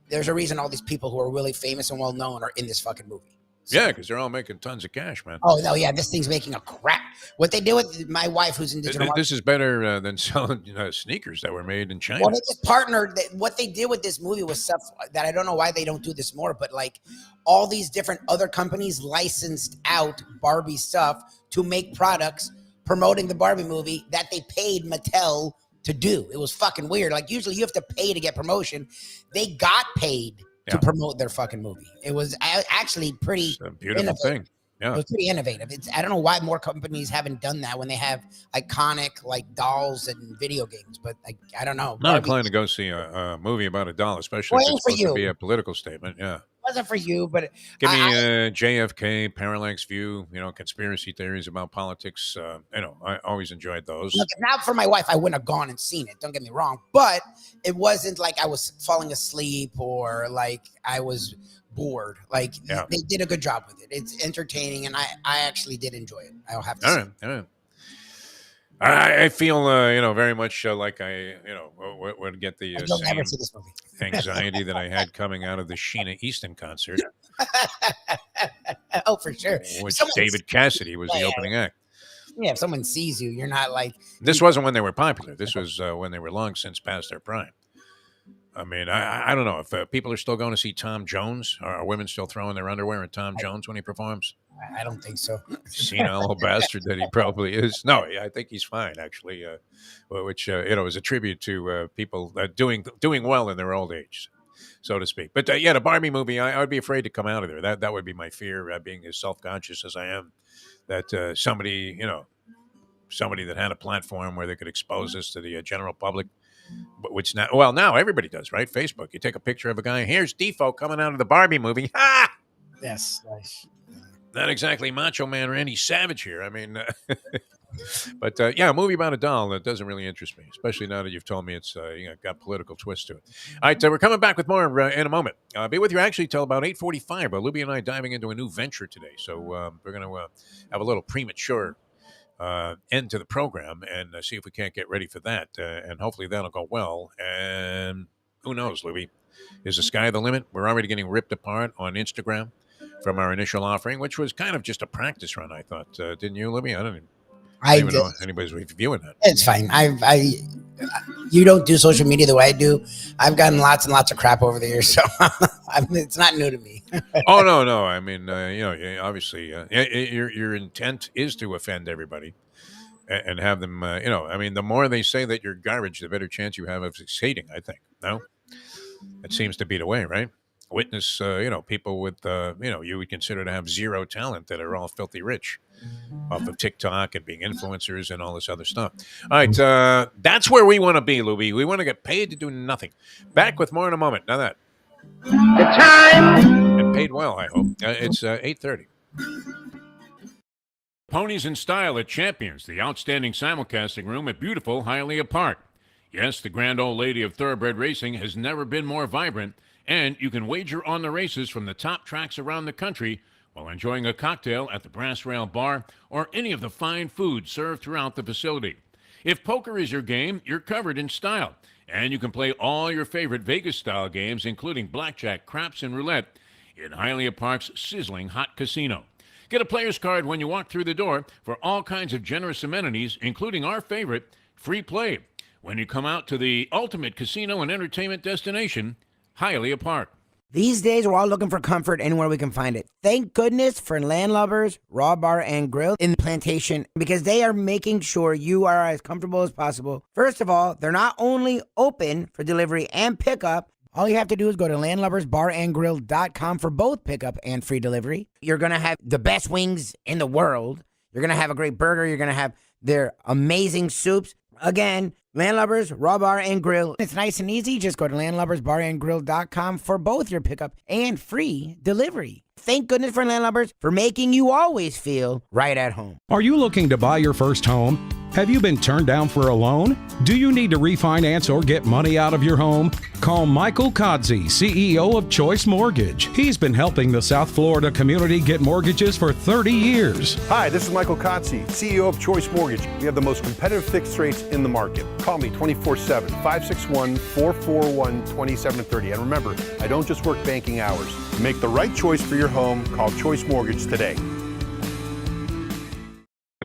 there's a reason all these people who are really famous and well-known are in this fucking movie. So, yeah, because they're all making tons of cash, man. Oh, no, yeah, this thing's making a crap. What they do with my wife, who's in digital this is better than selling sneakers that were made in China. Well, they just partnered. What they did with this movie was stuff that I don't know why they don't do this more, but like all these different other companies licensed out Barbie stuff to make products promoting the Barbie movie that they paid Mattel to do. It was fucking weird. Like usually you have to pay to get promotion. They got paid to promote their fucking movie. It was actually pretty it's a beautiful thing. Yeah. It was pretty innovative. I don't know why more companies haven't done that when they have iconic like dolls and video games, but I don't know. I'm not inclined to go see a movie about a doll, especially if it's supposed to be a political statement. Yeah. It wasn't for you, but give me JFK, Parallax View, conspiracy theories about politics. I always enjoyed those. Look, not for my wife, I wouldn't have gone and seen it. Don't get me wrong, but it wasn't like I was falling asleep or like I was bored. Like they did a good job with it. It's entertaining, and I actually did enjoy it. I'll have to say. All right. I feel, very much like I, would get the same anxiety that I had coming out of the Sheena Easton concert. Oh, for sure. Which David Cassidy was the opening act. Yeah, if someone sees you, you're not like... This wasn't when they were popular. This was when they were long since past their prime. I mean, I don't know if people are still going to see Tom Jones. Are women still throwing their underwear at Tom Jones when he performs? I don't think so. Senile little bastard that he probably is. No, I think he's fine actually. Which is a tribute to people doing well in their old age. so to speak. But yeah, the Barbie movie, I would be afraid to come out of there. That would be my fear, being as self-conscious as I am, that somebody that had a platform where they could expose this to the general public, which now everybody does, right? Facebook, you take a picture of a guy, here's Defo coming out of the Barbie movie. Ha! Yes. Nice. Not exactly Macho Man Randy Savage here. I mean, but yeah, a movie about a doll that doesn't really interest me, especially now that you've told me it's got political twist to it. All right, we're coming back with more in a moment. Be with you actually till about 8:45. But Lubie and I diving into a new venture today, so we're going to have a little premature end to the program and see if we can't get ready for that, and hopefully that'll go well. And who knows, Lubie? Is the sky the limit? We're already getting ripped apart on Instagram from our initial offering, which was kind of just a practice run, I thought. Didn't you, Libby? I don't even know if anybody's reviewing that. It's fine. You don't do social media the way I do. I've gotten lots and lots of crap over the years, so it's not new to me. Oh, no. I mean, obviously, your intent is to offend everybody and have them, I mean, the more they say that you're garbage, the better chance you have of succeeding, I think. No? It seems to be the way, right? Witness, people with, you would consider to have zero talent that are all filthy rich off of TikTok and being influencers and all this other stuff. All right, that's where we want to be, Lubie. We want to get paid to do nothing. Back with more in a moment. Now that. The time! And paid well, I hope. It's 8:30. Ponies in Style at Champions, the outstanding simulcasting room at beautiful Hialeah Park. Yes, the grand old lady of thoroughbred racing has never been more vibrant, and you can wager on the races from the top tracks around the country while enjoying a cocktail at the Brass Rail Bar or any of the fine food served throughout the facility. If poker is your game, you're covered in style, and you can play all your favorite Vegas-style games, including blackjack, craps, and roulette, in Hialeah Park's sizzling hot casino. Get a player's card when you walk through the door for all kinds of generous amenities, including our favorite, free play, when you come out to the ultimate casino and entertainment destination, Hialeah Park. These days, we're all looking for comfort anywhere we can find it. Thank goodness for Landlubbers Raw Bar and Grill in Plantation, because they are making sure you are as comfortable as possible. First of all, they're not only open for delivery and pickup. All you have to do is go to landlubbersbarandgrill.com for both pickup and free delivery. You're going to have the best wings in the world. You're going to have a great burger. You're going to have their amazing soups. Again, Landlubbers, Raw Bar, and Grill. It's nice and easy. Just go to landlubbersbarandgrill.com for both your pickup and free delivery. Thank goodness for Landlubbers for making you always feel right at home. Are you looking to buy your first home? Have you been turned down for a loan? Do you need to refinance or get money out of your home? Call Michael Kodzie, CEO of Choice Mortgage. He's been helping the South Florida community get mortgages for 30 years. Hi, this is Michael Kodzie, CEO of Choice Mortgage. We have the most competitive fixed rates in the market. Call me 24/7, 561-441-2730. And remember, I don't just work banking hours. To make the right choice for your home, call Choice Mortgage today.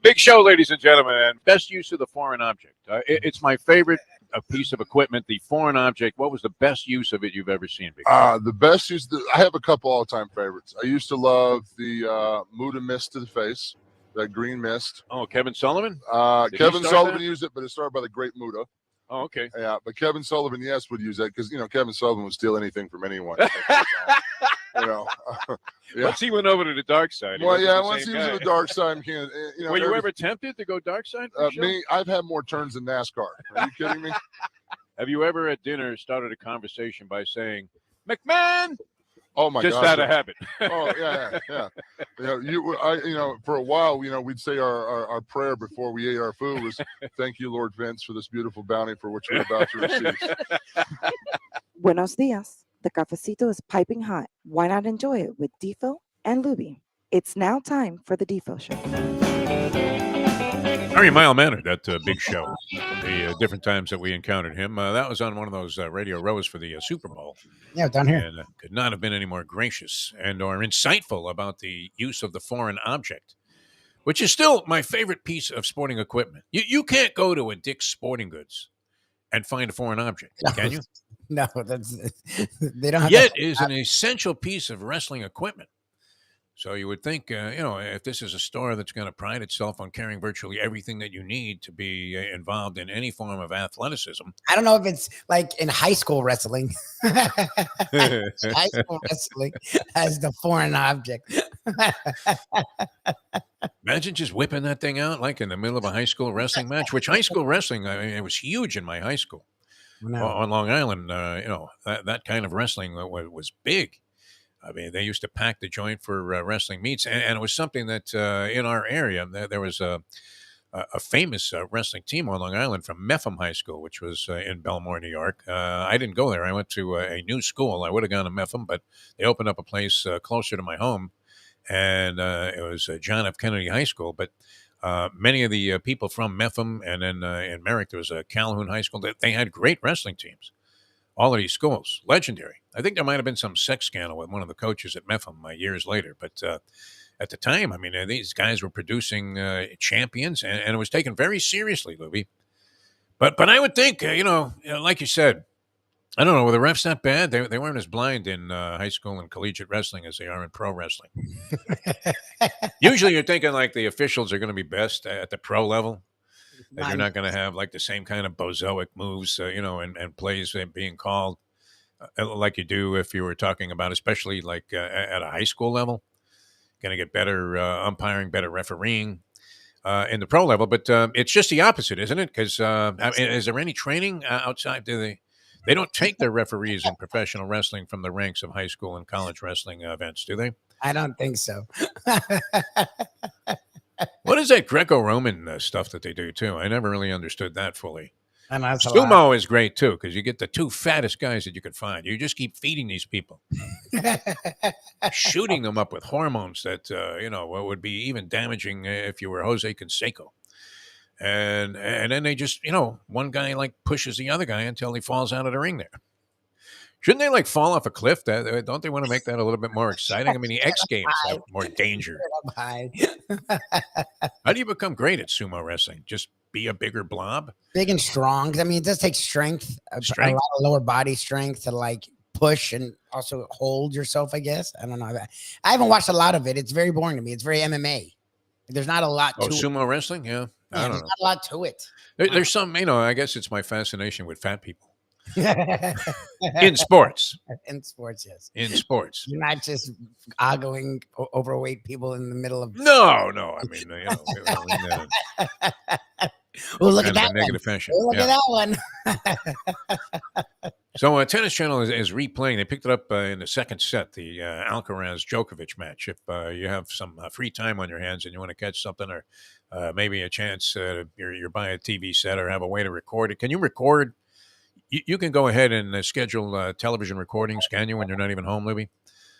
Big show, ladies and gentlemen, and best use of the foreign object. It's my favorite piece of equipment, the foreign object. What was the best use of it you've ever seen? The best use, I have a couple all-time favorites. I used to love the Muda mist to the face, that green mist. Oh, Kevin Sullivan? Kevin Sullivan used it, but it started by the great Muda. Oh, okay. Yeah, but Kevin Sullivan, yes, would use that because, Kevin Sullivan would steal anything from anyone. Yeah. Once he went over to the dark side. Well, yeah, once he was in the dark side, were you ever tempted to go dark side? Me, I've had more turns than NASCAR. Are you kidding me? Have you ever at dinner started a conversation by saying, McMahon? Oh my Just gosh. out of habit. Oh yeah. For a while, we'd say our prayer before we ate our food was, "Thank you, Lord Vince, for this beautiful bounty for which we're about to receive." Buenos dias. The cafecito is piping hot. Why not enjoy it with Defo and Lubie? It's now time for the Defo Show. Very mild-mannered, that big show. The different times that we encountered him. That was on one of those radio rows for the Super Bowl. Yeah, down here. And could not have been any more gracious and or insightful about the use of the foreign object, which is still my favorite piece of sporting equipment. You can't go to a Dick's Sporting Goods and find a foreign object, can you? No, they don't have Yet is an essential piece of wrestling equipment. So you would think, if this is a store that's going to pride itself on carrying virtually everything that you need to be involved in any form of athleticism. I don't know if it's like in high school wrestling. High school wrestling as the foreign object. Imagine just whipping that thing out like in the middle of a high school wrestling match, which high school wrestling, I mean, it was huge in my high school. No. On Long Island, that kind of wrestling was big. I mean, they used to pack the joint for wrestling meets, and it was something that in our area there was a famous wrestling team on Long Island from Mepham High School, which was in Belmore, New York. I didn't go there. I went to a new school. I would have gone to Mepham, but they opened up a place closer to my home, and it was John F. Kennedy High School. But many of the people from Mepham, and then in Merrick, there was a Calhoun High School. They had great wrestling teams. All of these schools, legendary. I think there might have been some sex scandal with one of the coaches at Mepham years later, but at the time, I mean, these guys were producing champions, and it was taken very seriously, Lubie. But I would think, like you said, I don't know, were the refs that bad? They weren't as blind in high school and collegiate wrestling as they are in pro wrestling. Usually you're thinking like the officials are going to be best at the pro level. That you're not going to have like the same kind of bozoic moves, and plays being called like you do if you were talking about, especially like at a high school level. Going to get better umpiring, better refereeing in the pro level. But it's just the opposite, isn't it? Because is there any training outside? They don't take their referees in professional wrestling from the ranks of high school and college wrestling events, do they? I don't think so. What is that Greco-Roman stuff that they do, too? I never really understood that fully. And Sumo is great, too, because you get the two fattest guys that you could find. You just keep feeding these people. Shooting them up with hormones that, would be even damaging if you were Jose Canseco. And then they just, one guy, like, pushes the other guy until he falls out of the ring there. Shouldn't they like fall off a cliff? Don't they want to make that a little bit more exciting? I mean, the X Games have more danger. How do you become great at sumo wrestling? Just be a bigger blob? Big and strong. I mean, it does take strength, a lot of lower body strength to like push and also hold yourself, I guess. I don't know. I haven't watched a lot of it. It's very boring to me. It's very MMA. There's not a lot to sumo wrestling? Yeah. I don't know. There's not a lot to it. There's some, I guess it's my fascination with fat people. In sports. In sports, yes. In sports. You're not just ogling overweight people in the middle of. No. I mean, well, look at that negative fashion. Look at that one. So, Tennis Channel is replaying. They picked it up in the second set, the Alcaraz Djokovic match. If you have some free time on your hands and you want to catch something, or maybe a chance you're buying a TV set or have a way to record it, can you record? You can go ahead and schedule television recordings, can you, when you're not even home, Lubie?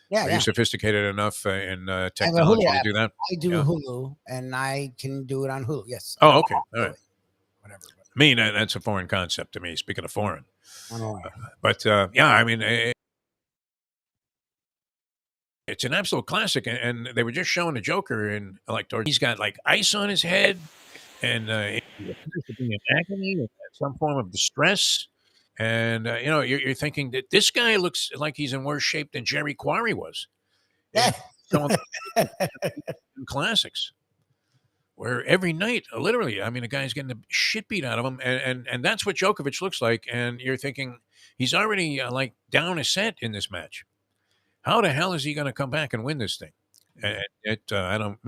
Yeah, Are you sophisticated enough in technology to do that? I do Hulu, and I can do it on Hulu, yes. Oh, okay. All right. Whatever. I mean, that's a foreign concept to me, speaking of foreign. But, I mean, it's an absolute classic, and they were just showing the Joker, and he's got, like, ice on his head, and he appears to be in agony, some form of distress. And, you're thinking that this guy looks like he's in worse shape than Jerry Quarry was. Yeah. Classics. Where every night, literally, I mean, the guy's getting the shit beat out of him. And that's what Djokovic looks like. And you're thinking he's already, down a set in this match. How the hell is he going to come back and win this thing? And I don't,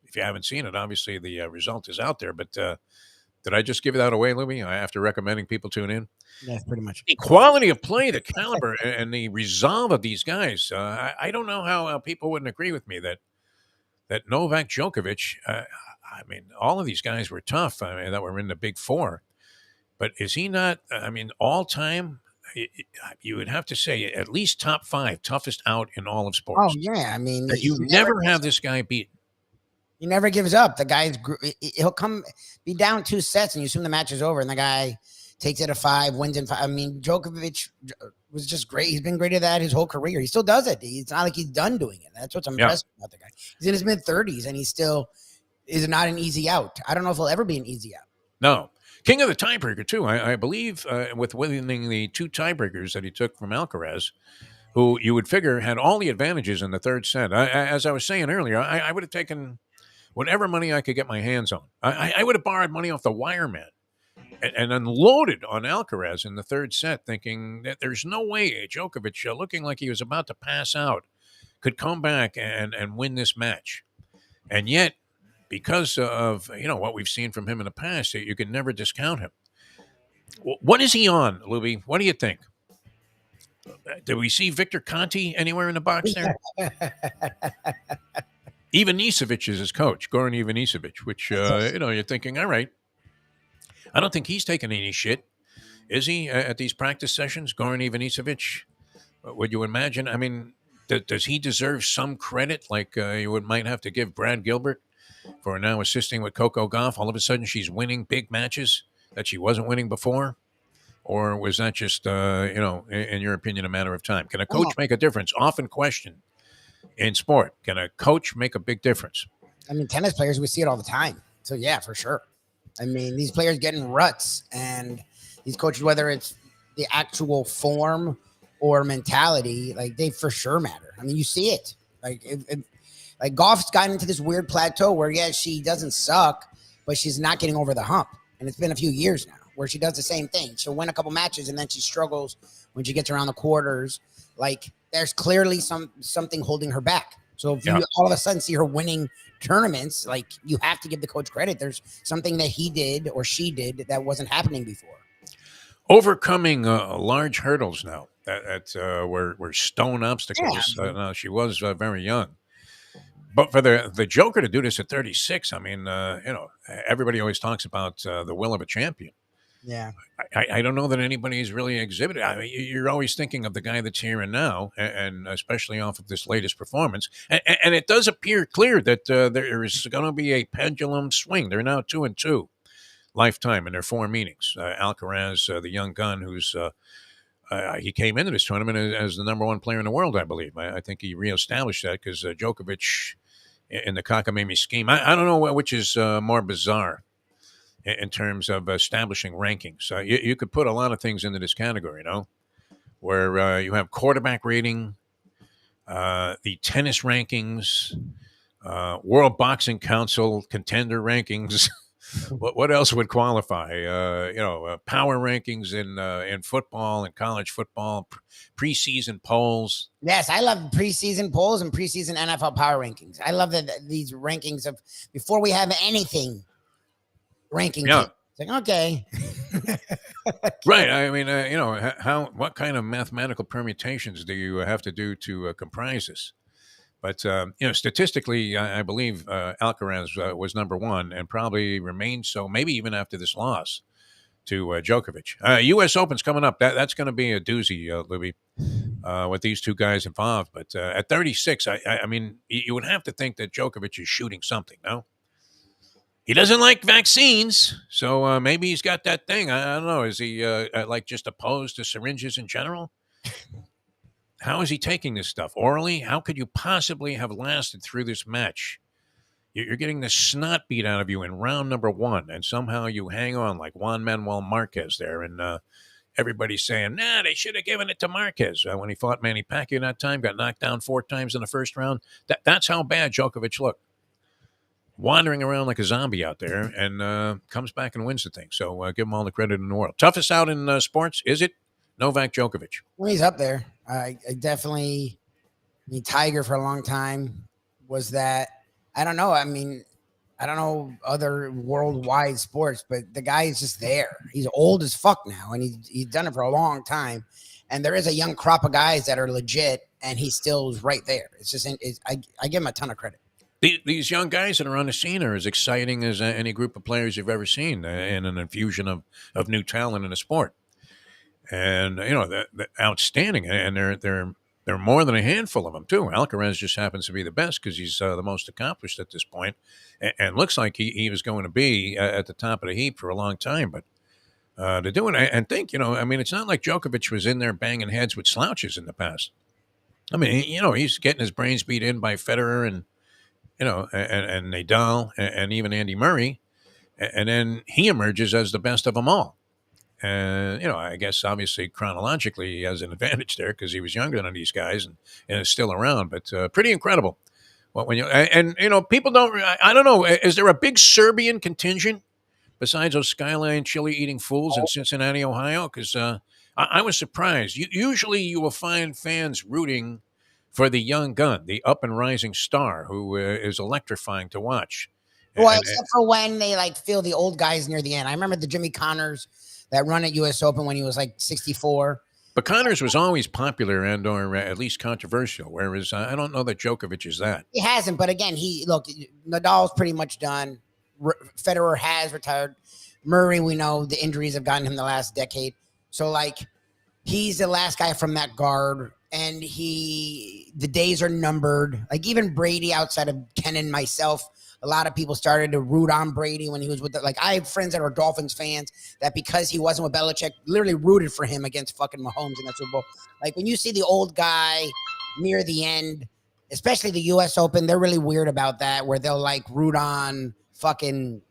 if you haven't seen it, obviously the result is out there. But did I just give that away, Lubie, after recommending people tune in? Yeah, pretty much. The quality of play, the caliber, and the resolve of these guys. I don't know how people wouldn't agree with me that Novak Djokovic, I mean, all of these guys were tough. I mean, that were in the big four. But is he not, I mean, all time, you would have to say at least top 5 toughest out in all of sports. Oh, yeah. I mean, you never have this guy beaten. He never gives up. The guy's, he'll be down 2 sets and you assume the match is over and the guy takes it to 5, wins in 5. I mean, Djokovic was just great. He's been great at that his whole career. He still does it. It's not like he's done doing it. That's what's impressive about the guy. He's in his mid-30s and he still is not an easy out. I don't know if he'll ever be an easy out. No. King of the tiebreaker, too. I believe with winning the 2 tiebreakers that he took from Alcaraz, who you would figure had all the advantages in the third set. As I was saying earlier, I would have taken whatever money I could get my hands on. I would have borrowed money off the wireman and unloaded on Alcaraz in the third set, thinking that there's no way Djokovic, looking like he was about to pass out, could come back and win this match. And yet, because of what we've seen from him in the past, you can never discount him. What is he on, Lubie? What do you think? Did we see Victor Conti anywhere in the box there? Ivanisevic is his coach, Goran Ivanisevic, which, you're thinking, all right. I don't think he's taking any shit, is he, at these practice sessions, Goran Ivanisevic? Would you imagine? I mean, does he deserve some credit like might have to give Brad Gilbert for now assisting with Coco Gauff? All of a sudden she's winning big matches that she wasn't winning before? Or was that just, in your opinion, a matter of time? Can a coach make a difference? Often questioned in sport. Can a coach make a big difference? I mean, tennis players, we see it all the time. So, yeah, for sure. I mean, these players get in ruts, and these coaches, whether it's the actual form or mentality, like they for sure matter. I mean, you see it. Like Goff's gotten into this weird plateau where, yeah, she doesn't suck, but she's not getting over the hump. And it's been a few years now where she does the same thing. She'll win a couple matches, and then she struggles when she gets around the quarters. Like there's clearly something holding her back. So if you all of a sudden see her winning tournaments, like you have to give the coach credit. There's something that he did or she did that wasn't happening before. Overcoming large hurdles now that were stone obstacles. Now she was very young. But for the Joker to do this at 36, I mean, everybody always talks about the will of a champion. Yeah. I don't know that anybody's really exhibited. I mean, you're always thinking of the guy that's here and now, and especially off of this latest performance. And it does appear clear that there is going to be a pendulum swing. They're now 2-2 lifetime in their 4 meetings. Alcaraz, the young gun who's he came into this tournament as the number 1 player in the world, I believe. I think he reestablished that because Djokovic in the cockamamie scheme. I don't know which is more bizarre in terms of establishing rankings. You could put a lot of things into this category, where you have quarterback rating, the tennis rankings, World Boxing Council contender rankings. What else would qualify? Power rankings in football and college football, preseason polls. Yes, I love preseason polls and preseason NFL power rankings. I love that these rankings of before we have anything ranking. Yeah. It's like, okay. Right. I mean, what kind of mathematical permutations do you have to do to comprise this? But, statistically, I believe Alcaraz was number 1 and probably remains so, maybe even after this loss to Djokovic. U.S. Open's coming up. That's going to be a doozy, Lubie, with these two guys involved. But at 36, I mean, you would have to think that Djokovic is shooting something, no? He doesn't like vaccines, so maybe he's got that thing. I don't know. Is he just opposed to syringes in general? How is he taking this stuff? Orally? How could you possibly have lasted through this match? You're getting the snot beat out of you in round number 1, and somehow you hang on like Juan Manuel Marquez there, and everybody's saying, nah, they should have given it to Marquez when he fought Manny Pacquiao that time, got knocked down 4 times in the first round. That's how bad Djokovic looked. Wandering around like a zombie out there, and comes back and wins the thing. So give him all the credit in the world. Toughest out in sports, is it? Novak Djokovic. Well, he's up there. I definitely, Tiger for a long time was that. I don't know. I mean, I don't know other worldwide sports, but the guy is just there. He's old as fuck now, and he's done it for a long time. And there is a young crop of guys that are legit, and he still is right there. It's just, I give him a ton of credit. These young guys that are on the scene are as exciting as any group of players you've ever seen, in an infusion of new talent in a sport. And they're outstanding, and they're more than a handful of them too. Alcaraz just happens to be the best because he's the most accomplished at this point, and looks like he was going to be at the top of the heap for a long time. But to do it, and think, I mean, it's not like Djokovic was in there banging heads with slouches in the past. I mean, he's getting his brains beat in by Federer and Nadal and even Andy Murray, and then he emerges as the best of them all. And, I guess obviously chronologically he has an advantage there because he was younger than these guys and is still around. But pretty incredible. People don't. I don't know. Is there a big Serbian contingent besides those Skyline chili eating fools in Cincinnati, Ohio? Because I was surprised. Usually you will find fans rooting for the young gun, the up and rising star who is electrifying to watch. Well, except for when they feel the old guys near the end. I remember the Jimmy Connors that run at U.S. Open when he was 64. But Connors was always popular and or at least controversial, whereas I don't know that Djokovic is that. He hasn't, but again, Nadal's pretty much done. Federer has retired. Murray, we know the injuries have gotten him the last decade. So he's the last guy from that guard, and the days are numbered. Even Brady, outside of Ken and myself, a lot of people started to root on Brady when he was with I have friends that are Dolphins fans that because he wasn't with Belichick, literally rooted for him against fucking Mahomes in that Super Bowl. When you see the old guy near the end, especially the U.S. Open, they're really weird about that, where they'll root on fucking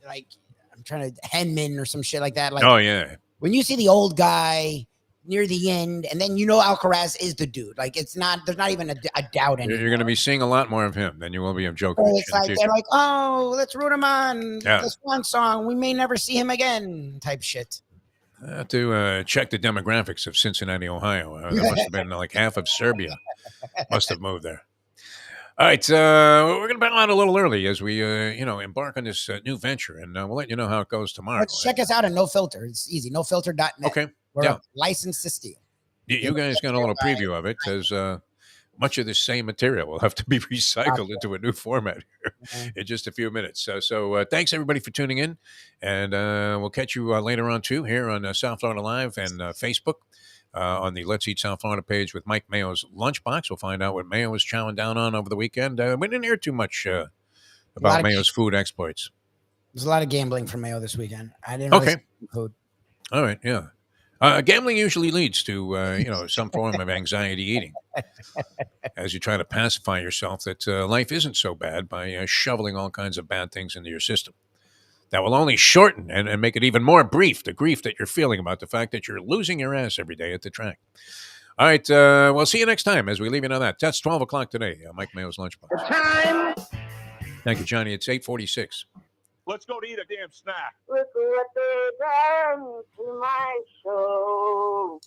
I'm trying to Henman or some shit like that. Oh yeah. When you see the old guy near the end, and then Alcaraz is the dude. There's not even a doubt anymore. You're going to be seeing a lot more of him than you will be of Djokovic. So it's they're oh, let's root him on this one song. We may never see him again type shit. I have to check the demographics of Cincinnati, Ohio. There must have been half of Serbia must have moved there. All right, we're going to bow out a little early as we, embark on this new venture, and we'll let you know how it goes tomorrow. Check us out on No Filter. It's easy, nofilter.net. Okay. We're licensed to steal. You guys got a little preview of it because much of the same material will have to be recycled into a new format here in just a few minutes. So thanks, everybody, for tuning in, and we'll catch you later on, too, here on South Florida Live and Facebook. On the Let's Eat South Florida page with Mike Mayo's Lunchbox. We'll find out what Mayo was chowing down on over the weekend. We didn't hear too much about Mayo's food exploits. There's a lot of gambling for Mayo this weekend. I didn't really see food. All right, yeah. Gambling usually leads to, some form of anxiety eating as you try to pacify yourself that life isn't so bad by shoveling all kinds of bad things into your system. That will only shorten and make it even more brief, the grief that you're feeling about the fact that you're losing your ass every day at the track. All right, we'll see you next time as we leave you on that. That's 12 o'clock today, Mike Mayo's Lunchbox. The time. Thank you, Johnny. It's 8:46. Let's go to eat a damn snack. Look what they done to my soul.